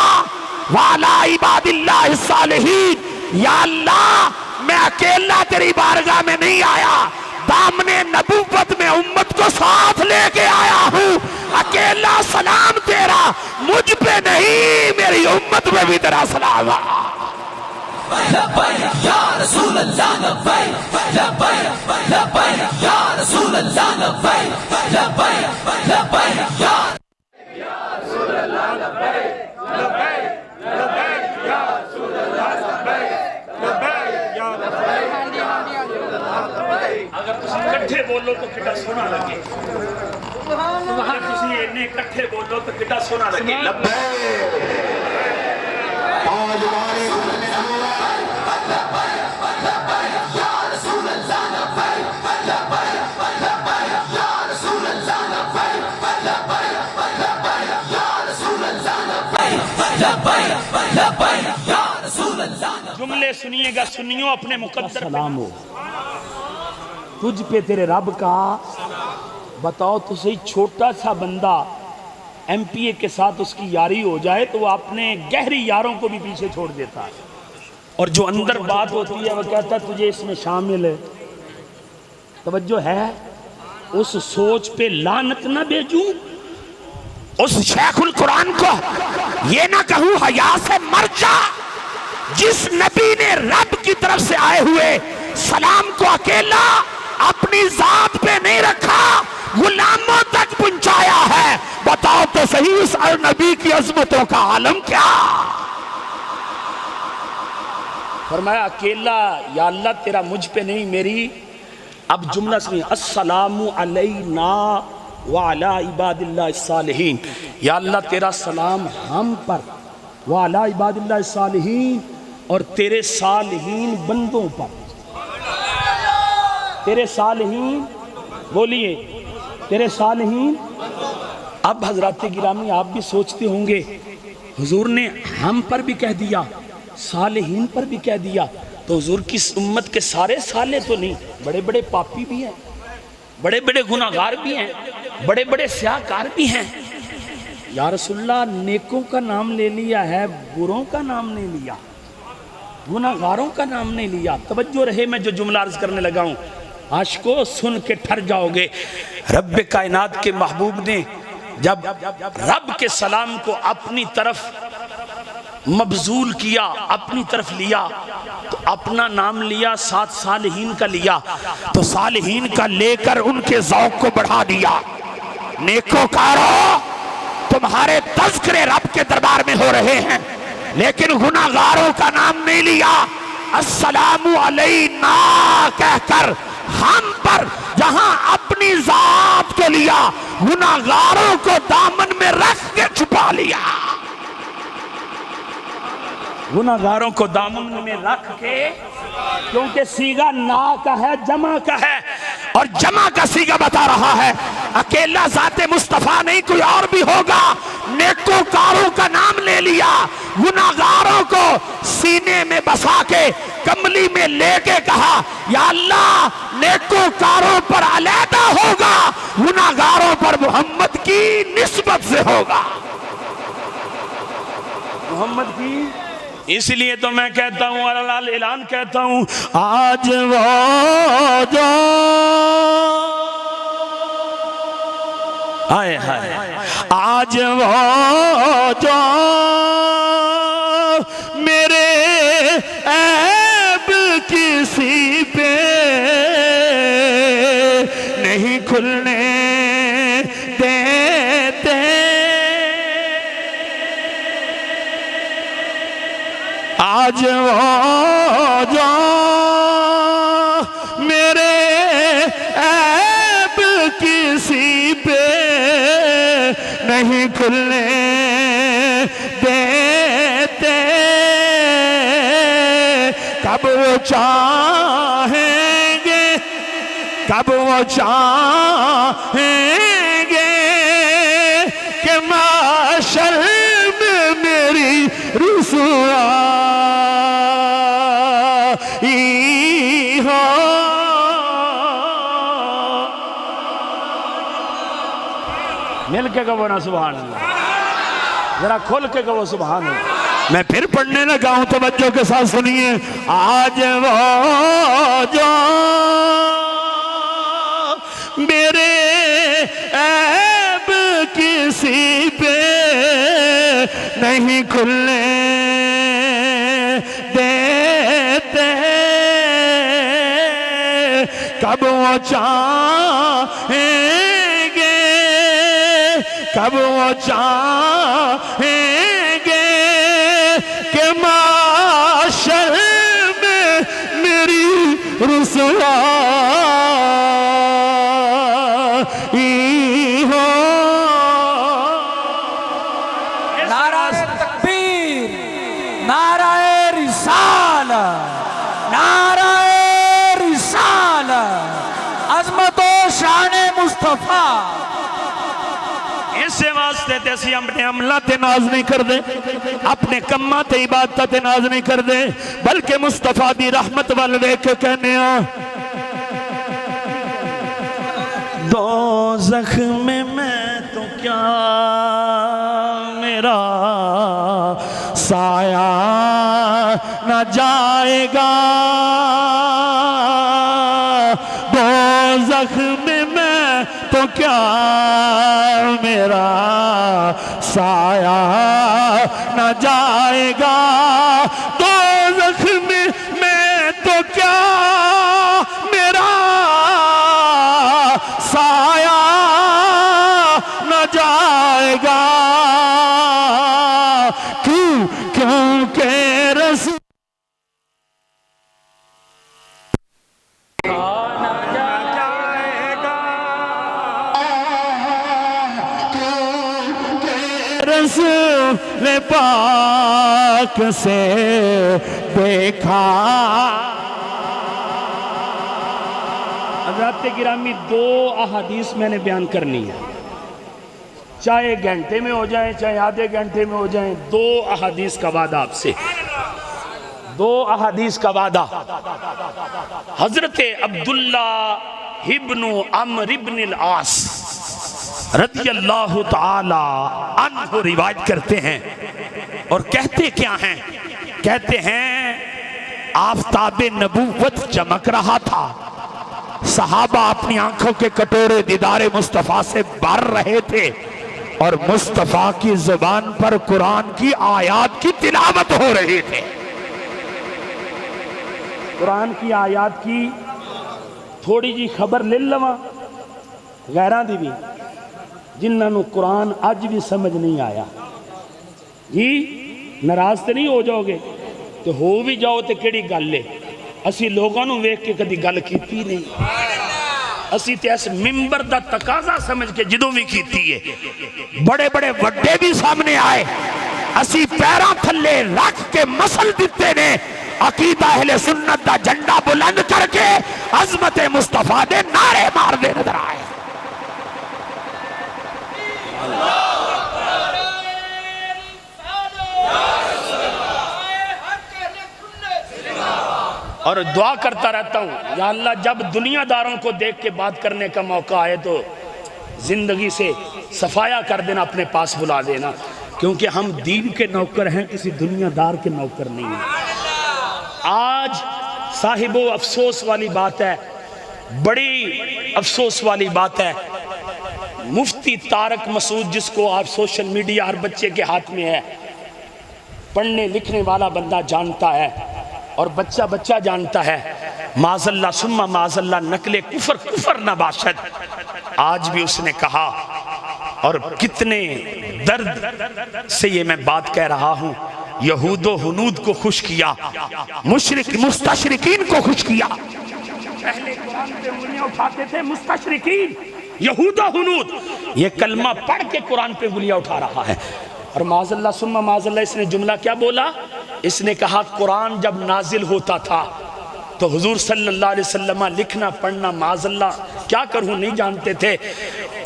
وعلی عباد اللہ الصالحین۔ یا اللہ میں اکیلا تیری بارگاہ میں نہیں آیا، دامن نبوت میں امت کو ساتھ لے کے آیا ہوں۔ اکیلا سلام تیرا مجھ پہ نہیں، میری امت پہ بھی تیرا سلام ہے۔ لبیک یا رسول اللہ، لبیک لبیک لبیک یا رسول اللہ، لبیک لبیک لبیک یا رسول اللہ، لبیک لبیک لبیک یا رسول اللہ، لبیک لبیک یا رسول اللہ۔ اگر تسی کٹھے بولو تو کٹا سونا لگے، اگر تسی انہیں کٹھے بولو تو کٹا سونا لگے۔ جملے سنیے گا سنیوں اپنے مقدر سلام ہو، تجھ پہ تیرے رب کا۔ بتاؤ تو صحیح، چھوٹا سا بندہ ایم پی اے کے ساتھ اس کی یاری ہو جائے تو وہ اپنے گہری یاروں کو بھی پیچھے چھوڑ دیتا ہے، اور جو اندر بات ہوتی ہے وہ کہتا ہے تجھے اس میں شامل ہے۔ توجہ ہے؟ اس سوچ پہ لعنت نہ بھیجوں، اس شیخ القرآن کو یہ نہ کہوں حیا سے مر جا، جس نبی نے رب کی طرف سے آئے ہوئے سلام کو اکیلا اپنی ذات پہ نہیں رکھا، غلاموں تک پہنچایا ہے۔ بتاؤ تو صحیح اس نبی کی عظمتوں کا عالم کیا؟ فرمایا اکیلا یا اللہ تیرا مجھ پہ نہیں، میری۔ اب جملہ سنیے، السلام علینا وعلی عباد اللہ الصالحین، یا اللہ تیرا سلام ہم پر، وعلی عباد اللہ الصالحین، اور تیرے صالحین بندوں پر۔ تیرے صالحین بولیے، تیرے صالحین۔ اب حضرات گرامی آپ بھی سوچتے ہوں گے حضور نے ہم پر بھی کہہ دیا، صالحین پر بھی کہہ دیا، تو حضور کی امت کے سارے صالح تو نہیں، بڑے بڑے پاپی بھی ہیں، بڑے بڑے گناہگار بھی ہیں، بڑے بڑے سیاہکار بھی ہیں۔ یا رسول اللہ نیکوں کا نام لے لیا ہے، بروں کا نام نہیں لیا، گناہگاروں کا نام نہیں لیا۔ توجہ رہے، میں جو جملہ عرض کرنے لگا ہوں عاشقو سن کے ٹھر جاؤ گے۔ رب کائنات کے محبوب نے جب رب کے سلام کو اپنی طرف مبذول کیا، اپنی طرف لیا، تو اپنا نام لیا، ساتھ صالحین کا لیا، تو صالحین کا لے کر ان کے ذوق کو بڑھا دیا۔ نیکوکارو تمہارے تذکرے رب کے دربار میں ہو رہے ہیں، لیکن گناہگاروں کا نام نہیں لیا۔ السلام علینا کہہ کر ہم پر جہاں اپنی ذات کو لیا، گناہگاروں کو دامن میں رکھ کے چھپا لیا۔ گناہگاروں کو دامن میں رکھ کے، کیونکہ سیغہ نا کا ہے، جمع کا ہے، اور جمع کا سیغہ بتا رہا ہے اکیلا ذات مصطفیٰ نہیں، کوئی اور بھی ہوگا۔ نیکوکاروں کا نام لے لیا، گناہگاروں کو سینے میں بسا کے کملی میں لے کے کہا یا اللہ نیکوکاروں پر علیحدہ ہوگا، گناہگاروں پر محمد کی نسبت سے ہوگا، محمد کی۔ اس لیے تو میں کہتا ہوں اور اعلان کہتا ہوں، آج وہ جو آئے ہائے، آج وہ جو میرے عیب کسی پہ نہیں کھلنے دیتے آج وہ جو میرے عیب کسی پہ نہیں کھلنے دیتے، کب وہ چاہیں گے، کب وہ چاہیں گے کہ معاشر میں میری رسوائی ہو۔ مل کے کہو نا سبحان اللہ، ذرا کھل کے کہو سبحان اللہ۔ میں پھر پڑھنے لگا ہوں، توجہ کے ساتھ سنیے۔ آج وہ جو میرے عیب کسی پہ نہیں کھلنے دیتے، کب وہ چاہیں گے، کب وہ چاہیں گے کہ معاشر میں میری رسوائی ہو۔ نعرہ تکبیر، نعرہ رسالت، نعرہ رسالت، عظمت و شان مصطفیٰ۔ اسے واسطے تے اسی اپنے عملہ تے ناز نہیں کر دے، اپنے کمہ تے عبادت تے ناز نہیں کر دے، بلکہ مصطفیٰ دی رحمت والوے کے کہنے ہیں دوزخ میں تو کیا میرا سایہ نہ جائے گا، دوزخ میں تو کیا میرا سایہ نہ جائے گا، دوزخ میں تو کیا میرا سایہ نہ جائے گا، کیونکہ رسول رسول پاک سے دیکھا۔ حضرات گرامی، دو احادیث میں نے بیان کرنی ہے، چاہے گھنٹے میں ہو جائیں چاہے آدھے گھنٹے میں ہو جائیں، دو احادیث کا وعدہ آپ سے، دو احادیث کا وعدہ۔ حضرت عبداللہ ابن عمرو ابن العاص رضی اللہ تعالی عنہ روایت کرتے ہیں، اور کہتے کیا ہیں؟ کہتے ہیں آفتاب نبوت چمک رہا تھا، صحابہ اپنی آنکھوں کے کٹورے دیدار مصطفیٰ سے بھر رہے تھے، اور مصطفیٰ کی زبان پر قرآن کی آیات کی تلاوت ہو رہی تھے۔ قرآن کی آیات کی تھوڑی جی خبر لے لواں غیران دی بھی، جنہاں نو قرآن آج بھی سمجھ نہیں آیا، جی ناراض تے نہیں ہو جاؤ گے، تو ہو بھی جاؤ تے کیڑی گل لے، اسی لوگاں نو ویکھ کے کدی گل کیتی نہیں، اسی تے اس ممبر دا تقاضا سمجھ کے جدوں بھی کیتی ہے، بڑے بڑے وڈے بھی سامنے آئے، اسی پیراں تھلے رکھ کے مسل دیتے نے، عقیدہ اہل سنت دا جھنڈا بلند کر کے عظمت مصطفیٰ دے نعرے مار دے نظر آئے۔ اور دعا کرتا رہتا ہوں، یا اللہ جب دنیا داروں کو دیکھ کے بات کرنے کا موقع آئے تو زندگی سے صفایا کر دینا، اپنے پاس بلا دینا، کیونکہ ہم دین کے نوکر ہیں، کسی دنیا دار کے نوکر نہیں ہیں۔ آج صاحب و افسوس والی بات ہے، بڑی افسوس والی بات ہے، مفتی طارق مسعود جس کو آپ سوشل میڈیا ہر بچے کے ہاتھ میں ہے، پڑھنے لکھنے والا بندہ جانتا ہے اور بچہ بچہ جانتا ہے، معاذ اللہ ثم معاذ اللہ نقل کفر نہ باشد، آج بھی اس نے کہا، اور کتنے درد سے یہ میں بات کہہ رہا ہوں، یہود و ہنود کو خوش کیا، مستشرقین کو خوش کیا۔ پہلے قرآن پہ انگلیاں اٹھاتے تھے مستشرقین، یہود و ہنود، یہ کلمہ پڑھ کے قرآن پہ انگلیاں اٹھا رہا ہے۔ اور معاذ اللہ ثم معاذ اللہ اس نے جملہ کیا بولا؟ اس نے کہا قرآن جب نازل ہوتا تھا تو حضور صلی اللہ علیہ وسلم لکھنا پڑھنا معاذ اللہ کیا کروں نہیں جانتے تھے،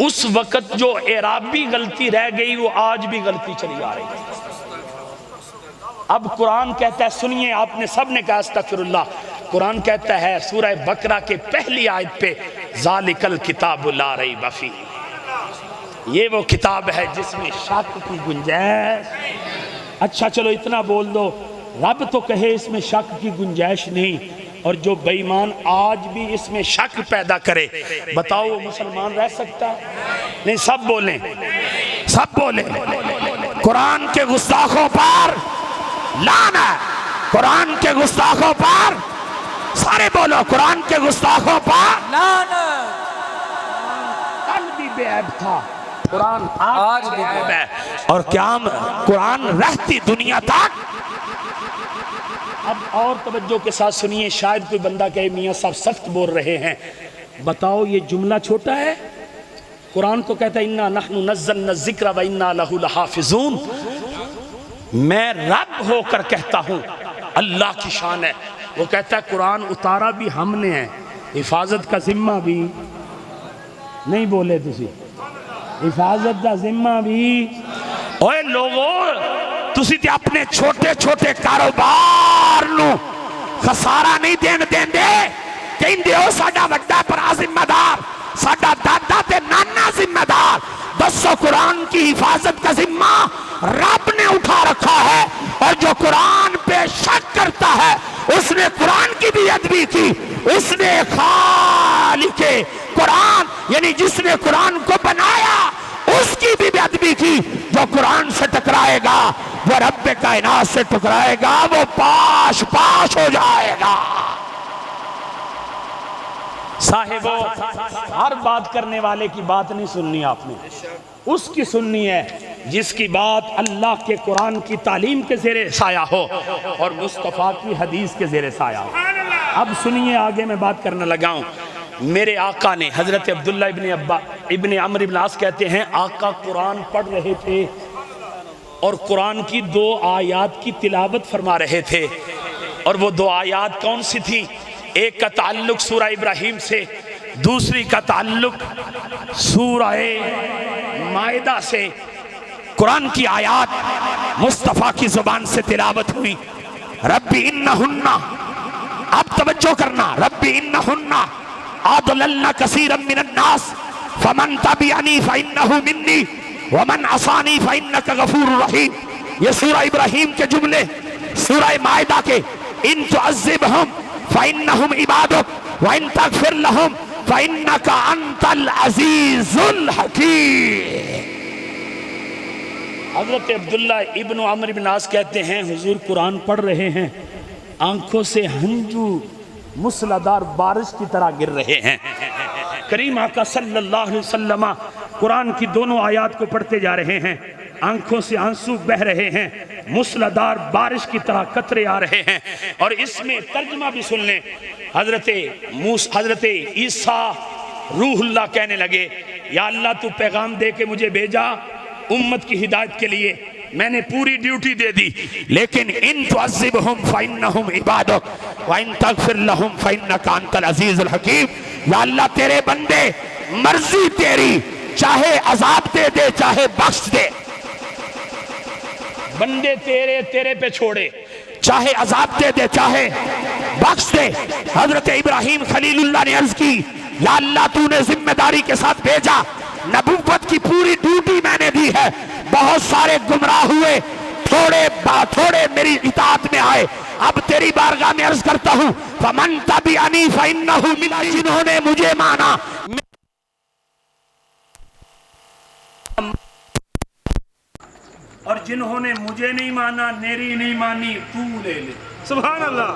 اس وقت جو اعرابی غلطی رہ گئی وہ آج بھی غلطی چلی آ رہی ہے۔ اب قرآن کہتا ہے، سنیے، آپ نے سب نے کہا استغفر اللہ، قرآن کہتا ہے سورہ بقرہ کے پہلی آیت پہ ذالک الکتاب لا ریب فیہ، یہ وہ کتاب ہے جس میں شک کی گنجائش۔ اچھا چلو اتنا بول دو، رب تو کہے اس میں شک کی گنجائش نہیں، اور جو بے ایمان آج بھی اس میں شک پیدا کرے، بتاؤ وہ مسلمان رہ سکتا ہے؟ نہیں، سب بولیں، سب بولیں، قرآن کے گستاخوں پر لعنت، قرآن کے گستاخوں پر، سارے بولو، قرآن کے گستاخوں پر لعنت۔ کل بھی بے عیب تھا، قرآن آج بھی بے عیب ہے، اور قرآن رہتی دنیا تک۔ اب اور توجہ کے ساتھ سنیے، شاید کوئی بندہ کہے میاں صاحب سخت بول رہے ہیں، بتاؤ یہ جملہ چھوٹا ہے؟ قرآن تو کہتا ہے اِنَّا نَحْنُ نَزَّلْنَا الذِّكْرَ وَإِنَّا لَهُ لَحَافِظُونَ، میں رب ہو کر کہتا ہوں، اللہ کی شان ہے، وہ کہتا ہے قرآن اتارا بھی ہم نے ہے، حفاظت کا ذمہ بھی نہیں، بولے تسی حفاظت کا ذمہ بھی۔ اوے لوگوں، تسی تے اپنے چھوٹے چھوٹے کاروبار نو خسارہ نہیں دین دے، کہیں ہو ساڈا وڈا پرا ذمہ دار، ساڈا دادا تے نانا ذمہ دار، دسو قرآن کی حفاظت کا ذمہ رب نے اٹھا رکھا ہے، اور جو قرآن پہ شک کرتا ہے اس نے قرآن کی بھی ادبی کی، اس نے خالق قرآن یعنی جس نے قرآن کو بنایا اس کی بھی بے ادبی کی۔ جو قرآن سے ٹکرائے گا وہ رب کائنات سے ٹکرائے گا، وہ پاش پاش ہو جائے گا۔ صاحبو، ہر بات کرنے والے کی بات نہیں سننی آپ نے، اس کی سننی ہے جس کی بات اللہ کے قرآن کی تعلیم کے زیر سایہ ہو اور مصطفیٰ کی حدیث کے زیر سایہ ہو۔ اب سنیے، آگے میں بات کرنے لگا ہوں۔ میرے آقا نے، حضرت عبداللہ ابن عمرو بن العاص کہتے ہیں، آقا قرآن پڑھ رہے تھے اور قرآن کی 2 آیات کی تلاوت فرما رہے تھے، اور وہ 2 آیات کون سی تھی؟ ایک کا تعلق سورہ ابراہیم سے، دوسری کا تعلق سورہ مائدہ سے۔ قرآن کی آیات مصطفیٰ کی زبان سے تلاوت ہوئی، ربی انہن، اب توجہ کرنا، ربی انہن اضللن کثیرا من الناس فمن تبعنی فانہ منی ومن عصانی فانک غفور رحیم۔ یہ سورہ ابراہیم کے جملے، سورہ مائدہ کے، ان تعذبہم فانہم عبادک وان تغفر لہم فانک انت العزیز الحکیم۔ حضرت عبداللہ ابن عمرو بن العاص کہتے ہیں حضور قرآن پڑھ رہے ہیں، آنکھوں سے ہنجو مسلادار بارش کی طرح گر رہے ہیں۔ کریم آقا صلی اللہ علیہ وسلم قرآن کی دونوں آیات کو پڑھتے جا رہے ہیں، آنکھوں سے آنسو بہ رہے ہیں، مسلادار بارش کی طرح قطرے آ رہے ہیں۔ اور اس میں ترجمہ بھی سن لیں، حضرت عیسیٰ روح اللہ کہنے لگے، یا اللہ تو پیغام دے کے مجھے بھیجا امت کی ہدایت کے لیے، میں نے پوری ڈیوٹی دے دی، لیکن ان تعذبہم فانہم عبادک وان تغفر لہم فانک انت العزیز الحکیم۔ یا اللہ تیرے بندے، مرضی تیری، چاہے عذاب دے دے چاہے بخش دے، بندے تیرے پہ چھوڑے، چاہے عذاب دے دے چاہے بخش دے۔ حضرت ابراہیم خلیل اللہ نے عرض کی، یا اللہ تو نے ذمہ داری کے ساتھ بھیجا، نبوت کی پوری ڈیوٹی میں نے دی ہے، بہت سارے گمراہ ہوئے، تھوڑے میری اطاعت میں آئے، اب تیری بارگاہ میں عرض کرتا ہوں، فمن تبعنی فانہ منی، جنہوں نے مجھے مانا اور جنہوں نے مجھے نہیں مانا، میری نہیں مانی، تو لے لے۔ سبحان اللہ۔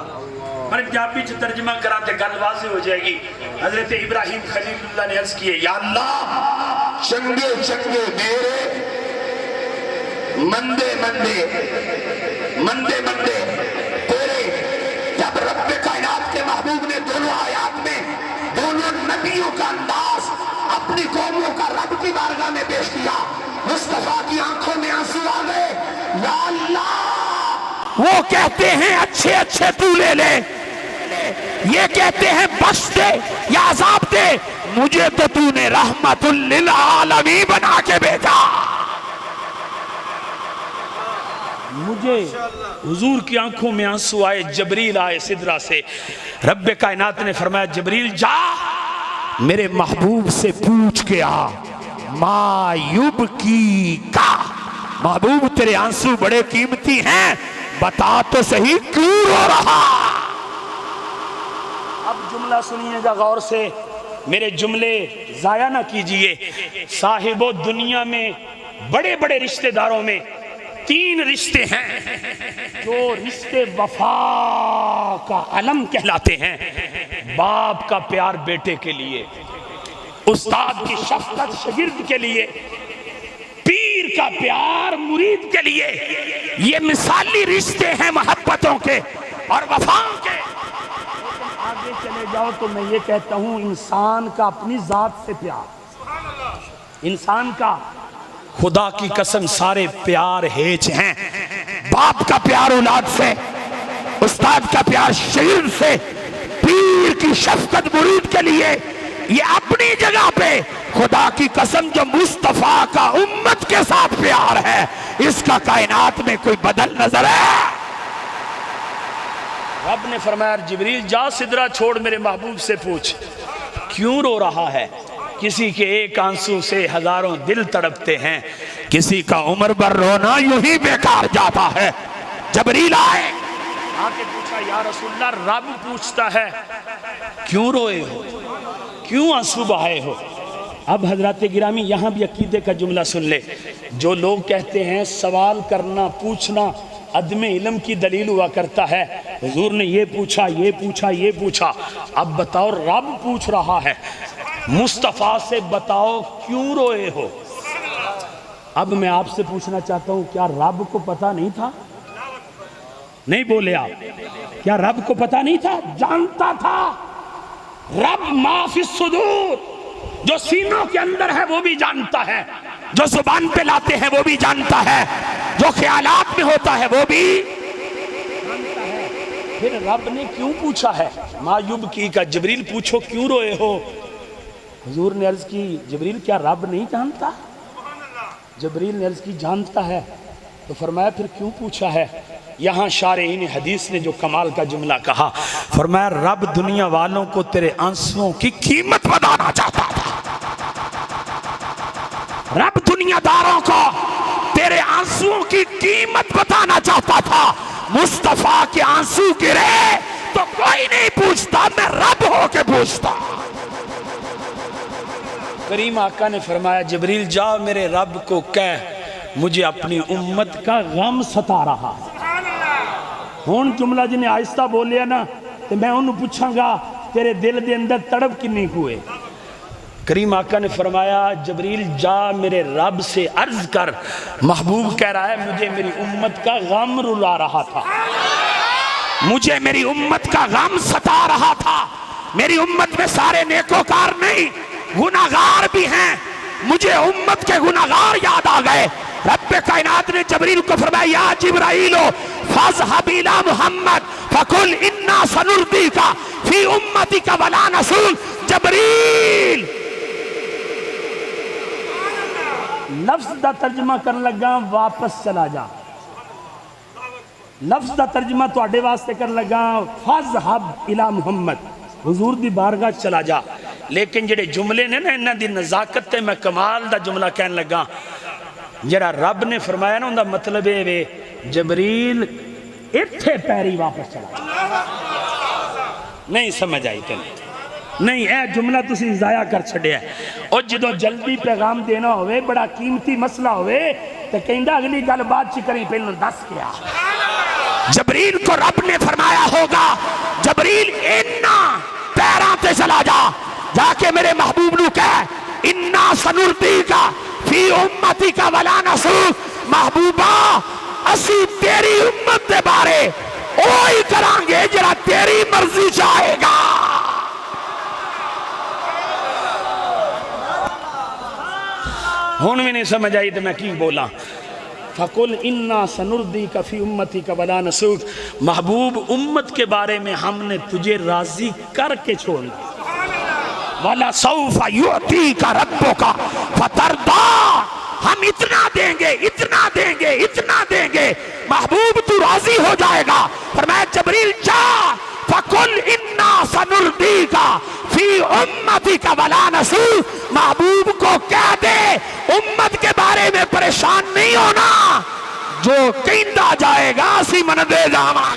پنجابی چ ترجمہ کراتے گل واضح ہو جائے گی۔ حضرت ابراہیم خلیل اللہ نے عرض کیے، یا اللہ چنگے چنگے میرے مندے مندے تیرے جب رب کائنات کے محبوب نے دونوں آیات میں دونوں نبیوں کا انداز اپنی قوموں کا رب کی بارگاہ میں پیش کیا، مصطفیٰ کی آنکھوں میں آنسو آ گئے. یا اللہ، وہ کہتے ہیں اچھے اچھے تو لے لے، یہ کہتے ہیں بخش دے یا عذاب دے، مجھے تو نے رحمت للعالمین بنا کے بھیجا. مجھے حضور کی آنکھوں میں آنسو آئے. جبریل آئے سدرہ سے. رب کائنات نے فرمایا جبریل جا میرے محبوب سے پوچھ کے آ ما یبکی کا، محبوب تیرے آنسو بڑے قیمتی ہیں، بتا تو صحیح کیوں رو رہا. اب جملہ سنیے گا غور سے، میرے جملے ضائع نہ کیجئے. صاحب و دنیا میں بڑے بڑے رشتہ داروں میں 3 رشتے ہیں جو رشتے وفا کا علم کہلاتے ہیں. باپ کا پیار بیٹے کے لیے، استاد کی شفقت شاگرد کے لیے، پیر کا پیار مرید کے لیے. یہ مثالی رشتے ہیں محبتوں کے اور وفاؤں کے. آگے چلے جاؤ تو میں یہ کہتا ہوں انسان کا اپنی ذات سے پیار، انسان کا خدا کی قسم سارے پیار ہیچ ہیں. باپ کا پیار اولاد سے، استاد کا پیار شاگرد سے، پیر کی شفقت مرید کے لیے. یہ اپنی جگہ پہ خدا کی قسم جو مصطفیٰ کا امت کے ساتھ پیار ہے، اس کا کائنات میں کوئی بدل نظر ہے؟ رب نے فرمایا جبریل جا سدرہ چھوڑ میرے محبوب سے پوچھ کیوں رو رہا ہے. کسی کے ایک آنسو سے ہزاروں دل تڑپتے ہیں، کسی کا عمر بھر رونا یوں ہی بیکار جاتا ہے. جبریل آئے آ کے پوچھا یا رسول اللہ، رب پوچھتا ہے کیوں روئے ہو، کیوں آنسو بہائے ہو. اب حضرات گرامی یہاں بھی عقیدے کا جملہ سن لے. جو لوگ کہتے ہیں سوال کرنا پوچھنا عدم علم کی دلیل ہوا کرتا ہے، حضور نے یہ پوچھا یہ پوچھا یہ پوچھا. اب بتاؤ رب پوچھ رہا ہے مصطفیٰ سے، بتاؤ کیوں روئے ہو. اب میں آپ سے پوچھنا چاہتا ہوں کیا رب کو پتہ نہیں تھا؟ نہیں بولے آپ، کیا رب کو پتہ نہیں تھا؟ جانتا تھا. رب ما فی الصدور، جو سینوں کے اندر ہے وہ بھی جانتا ہے، جو زبان پہ لاتے ہیں وہ بھی جانتا ہے، جو خیالات میں ہوتا ہے وہ بھی جانتا ہے. پھر رب نے کیوں پوچھا ہے؟ ما یبکی کا. جبریل پوچھو کیوں روئے ہو. حضور نے عرض کی جبریل کیا رب نہیں جانتا؟ جبریل نے عرض کی جانتا ہے. تو فرمایا پھر کیوں پوچھا ہے؟ یہاں شارحین حدیث نے جو کمال کا جملہ کہا، فرمایا رب دنیا والوں کو تیرے آنسوؤں کی قیمت بتانا چاہتا تھا. رب دنیا داروں کو تیرے آنسوؤں کی قیمت بتانا چاہتا تھا. مصطفیٰ کے آنسو گرے تو کوئی نہیں پوچھتا، میں رب ہو کے پوچھتا. کریم آقا نے فرمایا جبریل جا میرے رب کو کہہ مجھے اپنی امت کا غم ستا رہا. ہون جملہ جنہیں آہستہ بولیا نا تو میں انہوں پوچھاں گا تیرے دل دے اندر تڑپ کنی ہوئے. کریم آقا نے فرمایا جبریل جا میرے رب سے عرض کر، محبوب کہہ رہا ہے مجھے میری امت کا غم رلا رہا تھا، مجھے میری امت کا غم ستا رہا تھا. میری امت میں سارے نیکوکار نہیں، گناہگار بھی ہیں. مجھے امت کے گناہگار یاد آ گئے. رب کائنات نے جبریل کو فرمایا یا جبرائیل فاذهب الى محمد فقل انا سنردیک فی امتک ولا نسول. جبریل لفظ دا ترجمہ کرنے لگا واپس چلا جا. لفظ دا ترجمہ تو اڈے واسطے کرنے لگا فاذهب الى محمد، حضور دی بارگاہ چلا جا. لیکن جڑے جملے نے نا انہاں دی نزاکت تے میں کمال دا جملہ کہنے لگا. جڑا رب نے فرمایا نا ان دا مطلب ہے وے جبریل اتھے پیری واپس چلا جا. نہیں سمجھ آئی تینے؟ نہیں اے جملہ تسی ضائع کر چھڑے ہے. اور جدو جلدی پیغام دینا ہوئے بڑا قیمتی مسئلہ ہوئے تو کہندہ اگلی گل بات چکریں پہلے دس کیا. جبریل کو رب نے فرمایا ہوگا جبریل انا پیران تے چلا جا، جا کے میرے محبوب نو کہہ انا سنردیک فی امتک ولا نسول، محبوبہ اسی تیری امت دے بارے اوہی کران گے جڑا تیری مرضی چاہے گا. ہون میں نہیں سمجھ آئی تو میں کی بولا. فَقُلْ إِنَّا سَنُرْضِيكَ فِي أُمَّتِكَ وَلَا نَسُوكَ. محبوب امت کے بارے میں ہم نے تجھے راضی کر کے چھوڑنا. وَلَا سَوْفَ يُعْتِيكَ رَبُّكَ فَتَرْضَىٰ. ہم اتنا دیں گے اتنا دیں گے اتنا دیں گے محبوب تو راضی ہو جائے گا. فرمایا جبریل جا فَقُلْ إِنَّا سَنُرْضِيكَ فِي أُمَّتِكَ وَلَا نَسُوكَ. محبوب کو کہہ دے امت کے بارے میں پریشان نہیں ہونا, جو کہندا جائے گا اسی من دے جاواں.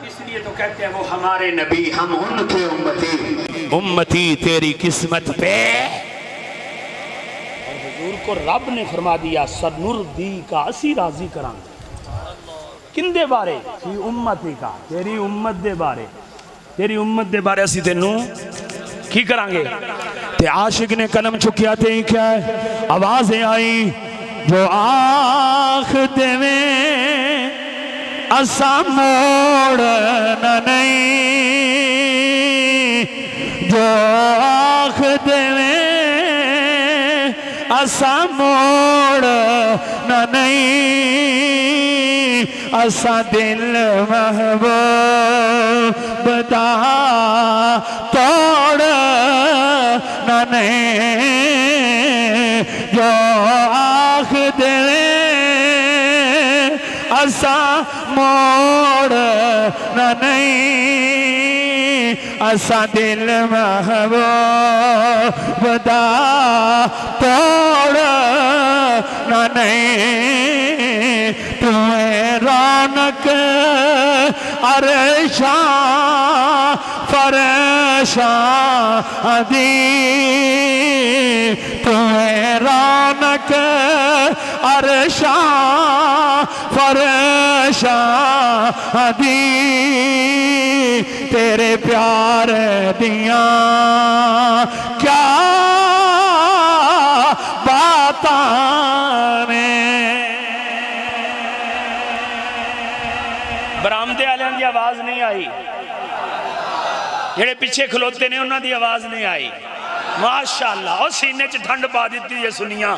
اس لیے تو کہتے ہیں وہ ہمارے نبی ہم ان کے امتی. امتی تیری قسمت پہ. حضور کو رب نے فرما دیا سنردی کا اسی راضی کران. کن دے بارے؟ فی امتی کا تیری امت دے بارے. تیری امت دے بارے اسی تینوں کی کران گے. تے عاشق نے قلم چکیا تے ہی کیا ہے آوازیں آئی جو آخ دے میں اسا موڑنا نہیں, جو آخ دے میں اسا موڑنا نہیں, اسا دل محبوب دا توڑنا نہیں, جو آخ دے اسا موڑنا نہیں, اسا دل محبوب دا توڑنا نہیں. تمہیں رونق عرشاں فرشاں دی, تمہیں رونق عرشاں فرشاں دی, تیرے پیار دیاں کیا باتاں نے. برامدے والوں دی آواز نہیں آئی, جڑے پیچھے کھلوتے نے انہاں دی آواز نہیں آئی. ماشاءاللہ اور سینے چ ٹھنڈ پا دیتی ہے سنیاں.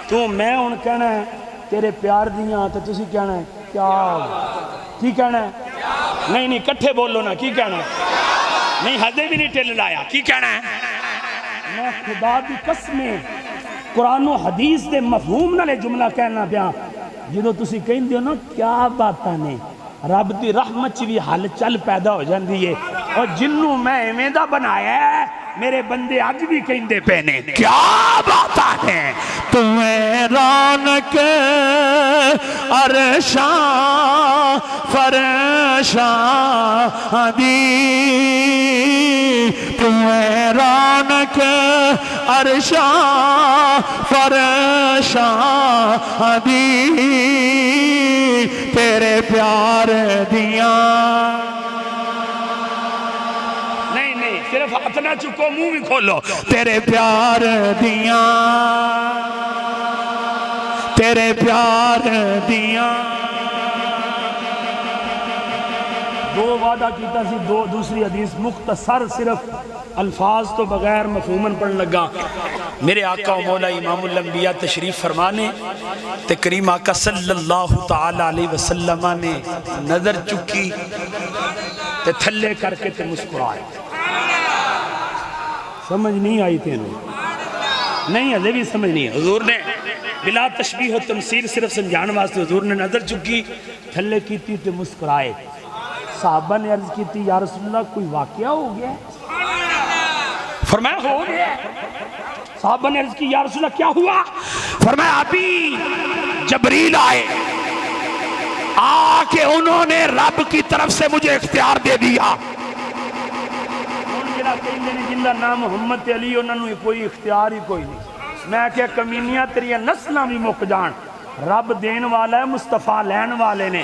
تو میں ہن کہنا ہے تیرے پیار دیاں تے تسی کہنا ہے کیا کی کہنا ہے. نہیں نہیں کٹھے بولو نا, کی کہنا ہے. نہیں حدے بھی نہیں ٹل لایا, کی کہنا ہے. میں خدا دی قسمیں قرآن و حدیث دے مفہوم نالے جملہ کہنا پیا. جدو تسی کہندے ہو نا کیا باتاں نے, رب دی رحمت چ بھی حل چل پیدا ہو جاندی ہے. اور جنوں میں ایویں دا بنایا ہے میرے بندے آج بھی کہندے پینے کیا باتاں ہیں. تمہیں رونق عرشاں فرشاں دی, تمہیں رونق عرشاں فرشاں دی, تیرے پیار دیاں. صرف ہاتھ نہ چکو منہ بھی کھولو. تیرے پیار دیاں تیرے پیار دیاں. دو وعدہ کیتا سی, دوسری حدیث مختصر صرف الفاظ تو بغیر مفہوماً پڑھن لگا. میرے آقا و مولا امام الانبیاء تشریف فرمانے تے کریم آقا صلی اللہ تعالی علیہ وسلم نے نظر چکی تے تھلے کر کے تے مسکرائے. سمجھ نہیں آئی تینوں؟ نہیں حضے بھی سمجھ نہیں. حضور نے بلا تشبیہ و تمثیل صرف سمجھان واسطے حضور نے نظر چکی تھلے کیتی تے مسکرائے. صحابہ نے عرض کی تھی یا رسول اللہ کوئی واقعہ ہو گیا؟ فرمایا ہو گیا. صحابہ نے عرض کی یا رسول اللہ کیا ہوا؟ فرمایا ابھی جبریل آئے, آ کے انہوں نے رب کی طرف سے مجھے اختیار دے دیا. جن کا نام محمد علی انہوں نے کوئی اختیار ہی کوئی نہیں. میں کہ کمینیاں تیریاں نسلاں بھی مک جان, رب دین والا ہے, مصطفیٰ لین والے نے,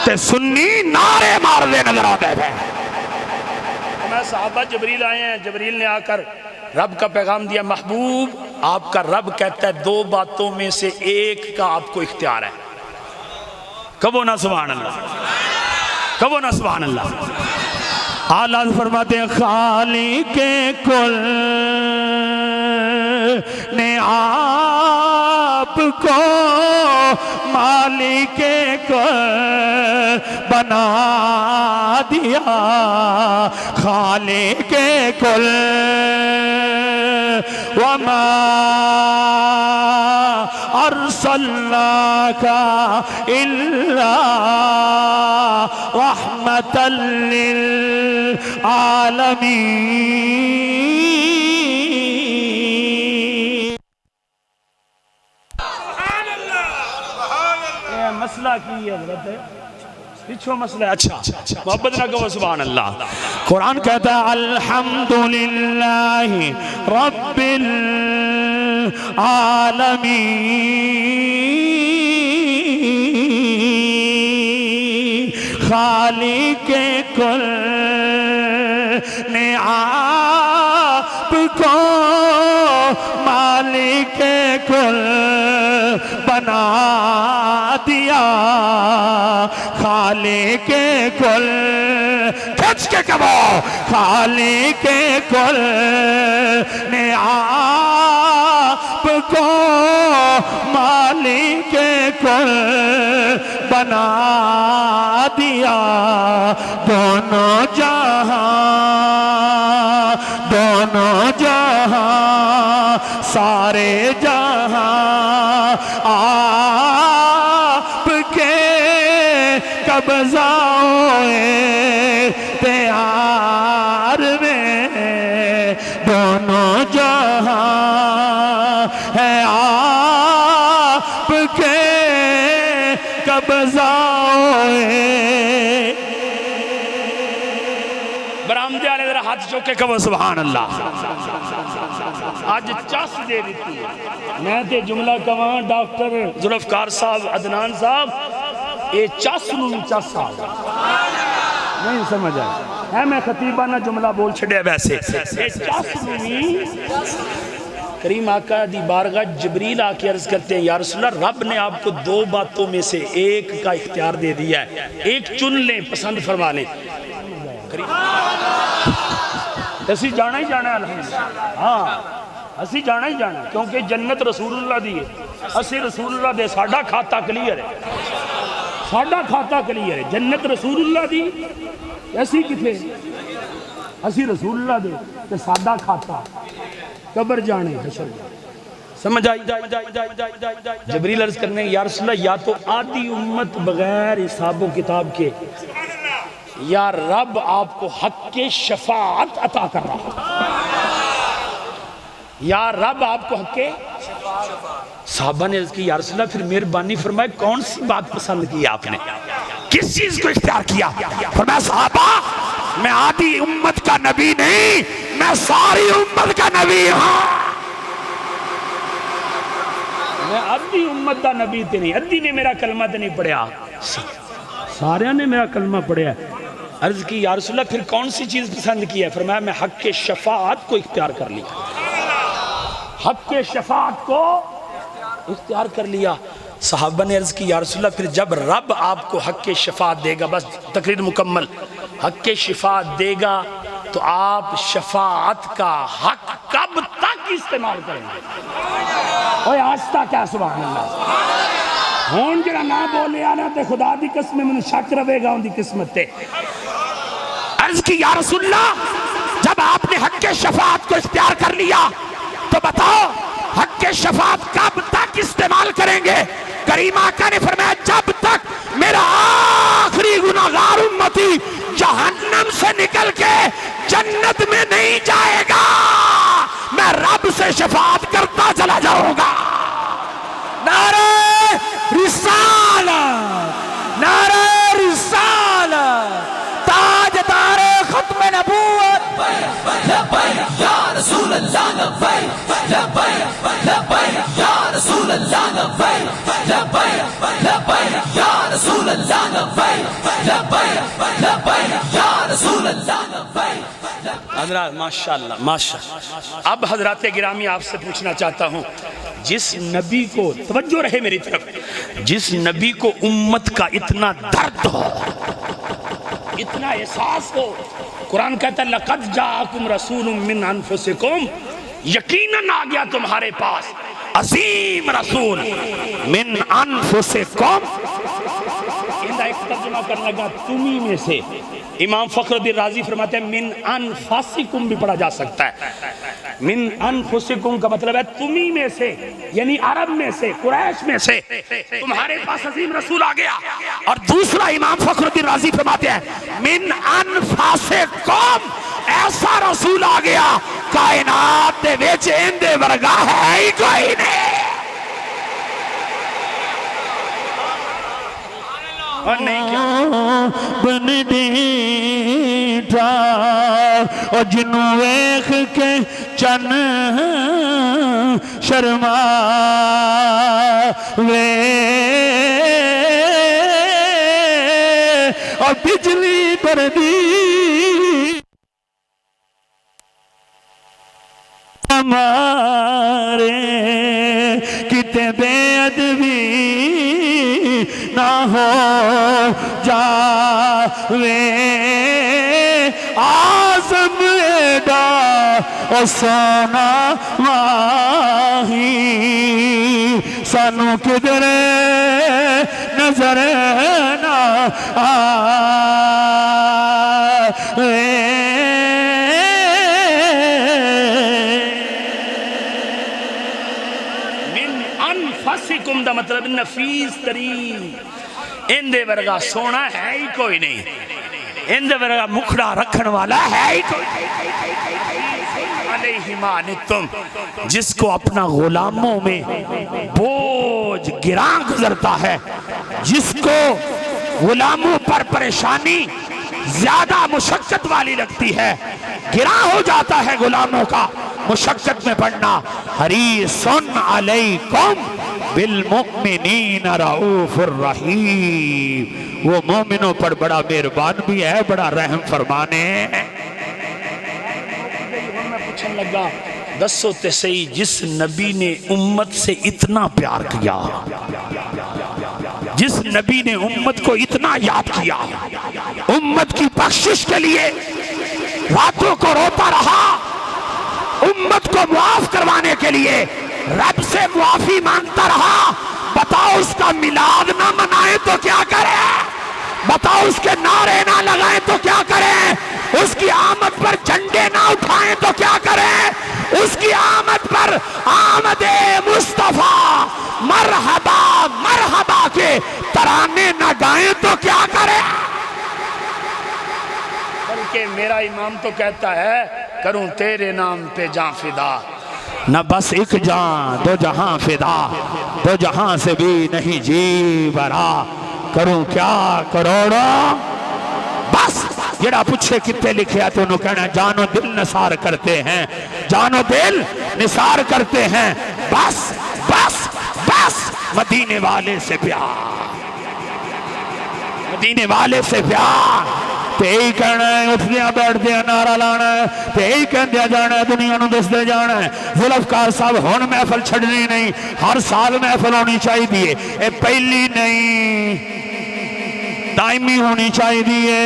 تے سنی نعرے مار دے نظر آتے ہیں. میں صحابہ جبریل آئے ہیں, جبریل نے آ کر رب کا پیغام دیا, محبوب آپ کا رب کہتا ہے دو باتوں میں سے ایک کا آپ کو اختیار ہے. کبو نہ سبحان اللہ, کبو نہ سبحان اللہ. آلہ فرماتے ہیں خالق کل نے آپ کو مالک کل بنا دیا. خالق کل وما ارسلناک الا رحمتا للعالمین. مسئلہ کی ہے حضرت ہے پیچھو مسئلہ ہے. اچھا محبت نہ کہو سبحان اللہ. قرآن کہتا ہے الحمدللہ رب العالمین. خالق کل نے آپ کو مالک کل بنا دیا. خالق کل کھچ کے کہو, خالق کل نے آپ کو مالک کل بنا دیا. دونوں جہاں سارے جہاں آپ کے قبضہ اختیار میں. دونوں جہاں ہے آپ کے قبضہ. برآمدے والے ذرا ہاتھ چوک کے کہو سبحان اللہ. آج چس دے دیتی ہے. میں تے جملہ کہاں ڈاکٹر ذوالفقار صاحب, عدنان صاحب, یہ چس نو بھی چس آ گیا نہیں سمجھ آیا ہے. میں خطیبانہ جملہ بول چھڑیا ویسے. یہ چس نو بھی کریم آقا دی بارگاہ جبریل آ کے عرض کرتے ہیں یا رسول اللہ رب نے آپ کو دو باتوں میں سے ایک کا اختیار دے دیا ہے, ایک چن لیں, پسند فرما لیں. اسی جانا ہی جانا ہے الحمدللہ. ہاں اسی جانا ہی جانا ہے کیونکہ جنت رسول اللہ دی ہے. اسی رسول اللہ دے, ساڈا کھاتا کلیئر ہے, ساڈا کھاتا کلیئر ہے. جنت رسول اللہ دی, اسی کتنے اسی رسول اللہ دے تے ساڈا کھاتا قبر جانے حشر. سمجھ آئی؟ جبریل عرض کرنے یا رسول اللہ یا تو آدھی امت بغیر حساب و کتاب کے, یا رب آپ کو حق کے شفاعت عطا کر رہا, یا رب آپ کو حق کے. صحابہ نے عرض کی یا رسول اللہ پھر مہربانی فرمائے کون سی بات پسند کی آپ نے, کس چیز کو اختیار کیا؟ فرمایا صحابہ میں آدھی امت کا نبی نہیں, میں ساری امت کا نبی ہوں. میں ادھی امت دا نبی تے نہیں, ادھی نے میرا کلمہ تے نہیں پڑھیا, سارے نے میرا کلمہ پڑھیا. عرض کی یا رسول اللہ پھر کون سی چیز پسند کی ہے؟ فرمایا میں حق کے شفاعت کو اختیار کر لیا, حق کے شفاعت کو اختیار کر لیا. صحابہ نے عرض کی یا رسول اللہ پھر جب رب آپ کو حق کے شفاعت دے گا, بس تقریر مکمل, حق کے شفاعت دے گا تو آپ شفاعت کا حق کب تک استعمال کریں گے؟ اوہ آستہ کیا سبحان اللہ. ہون جڑا نہ بولے آنا تے خدا دی قسم میں شک رہے گا ان دی قسمت تے. عرض کی یا رسول اللہ جب آپ نے حق کے شفاعت کو اختیار کر لیا تو بتاؤ حق کے شفاعت کب تک استعمال کریں گے؟ کریم آقا نے فرمایا جب تک میرا آخری گناہگار امتی جہنم سے نکل کے جنت میں نہیں جائے گا میں رب سے شفاعت کرتا چلا جاؤں گا. نعرہ رسالہ, نعرہ رسالہ, تاجدار ختم نبوت. رسول اللہ لبیک لبیک لبیک یا رسول اللہ لبیک لبیک لبیک یا رسول اللہ لبیک لبیک لبیک یا رسول اللہ لبیک. حضرات ماشاءاللہ ماشاءاللہ. اب حضرات گرامی آپ سے پوچھنا چاہتا ہوں، جس نبی کو، توجہ رہے میری طرف، جس نبی کو امت کا اتنا درد ہو، اتنا احساس ہو، قرآن کہتا ہے لَقَدْ جَاءَكُمْ رَسُولٌ مِّنْ أَنفُسِكُمْ، یقیناً آ گیا تمہارے پاس عظیم رسول من انفسکم. اندہ ایک ترجمہ کرنے لگا تمہیں میں سے. امام فخر الدین رازی فرماتے ہیں من انفسکم بھی پڑھا جا سکتا ہے. من انفسکم کا مطلب ہے تمہیں میں سے، یعنی عرب میں سے، قریش میں سے تمہارے پاس عظیم رسول آ گیا. اور دوسرا امام فخر الدین رازی فرماتے ہیں من انفسکم، ایسا رسول آ گیا کائنات دے وچ اندے ورگا ہے ہی کوئی نہیں. اور نہیں کیا بن دیٹھا اور جنوں ویکھ کے چن شرما وے اور بجلی بردی ہمارے کتے بے ادبی نہ ہو جاوے آزم ایڈا اور سونا ماہی سانو کدھر نظر نہ انفسکم دا مطلب نفیس ترین، اندے ورگا سونا ہے ہی کوئی نہیں، اندے ورگا مکھڑا رکھن والا ہے ہی کوئی علیہ ما نتم، جس کو اپنا غلاموں میں بوجھ گراں گزرتا ہے، جس کو غلاموں پر پریشانی زیادہ مشقت والی لگتی ہے، گراں ہو جاتا ہے غلاموں کا مشقت میں پڑنا. حریص علیکم بالمؤمنین رؤوف الرحیم، وہ مومنوں پر بڑا مہربان بھی ہے، بڑا رحم فرمانے. میں پوچھنے لگا دسو تے صحیح، جس نبی نے امت سے اتنا پیار کیا، جس نبی نے امت کو اتنا یاد کیا، امت کی بخشش کے لیے راتوں کو روتا رہا، امت کو معاف کروانے کے لیے رب سے معافی مانگتا رہا، بتاؤ اس کا میلاد نہ منائیں تو کیا کریں، بتاؤ اس کے نعرے نہ لگائیں تو کیا کریں، اس کی آمد پر جھنڈے نہ اٹھائیں تو کیا کریں، اس کی آمد پر آمد مصطفیٰ مرحبا مرحبا کے ترانے نہ گائیں تو کیا کریں. بلکہ میرا امام تو کہتا ہے کروں تیرے نام پہ جان فدا، نہ بس ایک جان دو جہاں فدا، دو جہاں سے بھی نہیں جی برا، کروں کیا کروڑوں. بس جڑا پوچھے کتے لکھے تو انہوں کہنا جانو دل نثار کرتے ہیں، جانو دل نثار کرتے ہیں. بس بس بس مدینے والے سے پیار، مدینے والے سے پیار. تے ہی کہنا ہے اٹھ دیا بیٹھ دیا نعرہ لانا ہے، تے ہی کہن دیا جانا ہے دنیا نو دس دے جانا ہے. ذوالفقار صاحب ہون محفل چھڑنی نہیں، ہر سال محفل ہونی چاہی دیئے، اے پہلی نہیں دائمی ہونی چاہی دیئے.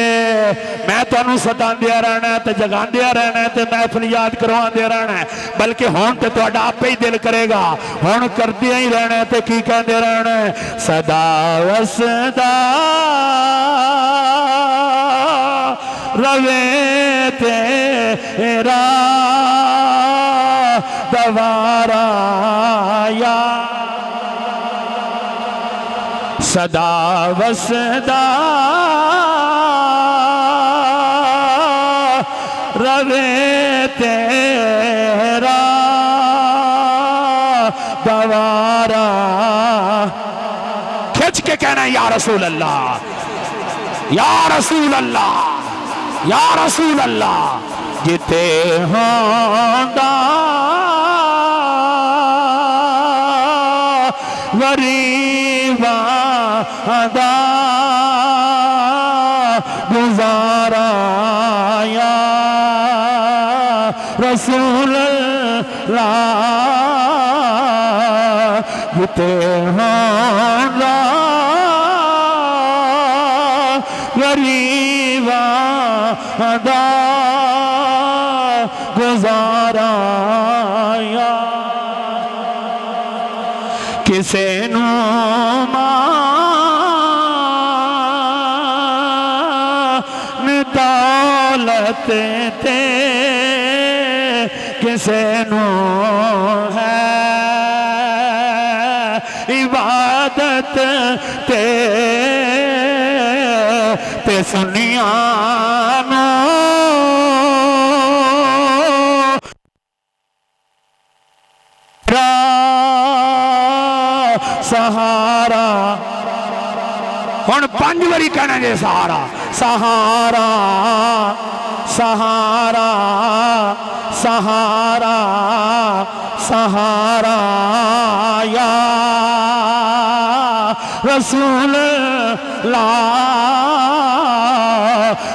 میں تو انہوں ستان دیا رہنا ہے تے جگان دیا رہنا ہے تے محفل یاد کروان دیا رہنا ہے، بلکہ ہون تے تو اڈا پہ ہی دل کرے گا، ہون کر دیا ہی رہنا ہے تے کی کہن دیا رہنا ہے صدا و صدا روے تیرا دوارا یا صدا و صدا روے تیرا دوارا. کھچ کے کہنا ہے یا رسول اللہ، یا رسول اللہ، یا رسول اللہ. جتے ہوں غریباں ادا گزارا یا رسول اللہ تیرا غریباں ادا گزارا یا کسے نو مان دولت تے کسے نو ہے عبادت تے سنیا نو سہارا ہن 5 واری کہنا جے سہارا سہارا سہارا سہارا سہارا یا رسول اللہ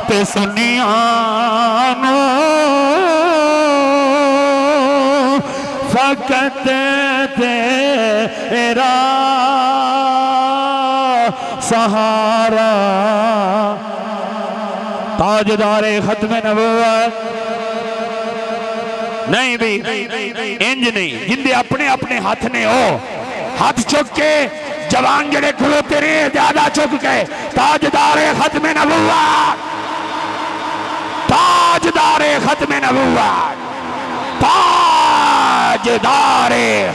تے سنیا نو فقط تیرا سہارا تاجدار ختم نبوت نہیں بھی انج نہیں جندے اپنے اپنے ہاتھ نے ہو ہاتھ چک کے جوان جڑے کھلوتے رہے زیادہ چک کے تاجدار ختم نبوت تاجدار ختم نبوت تاجدار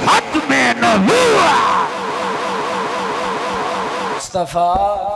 ختم نبوت مصطفیٰ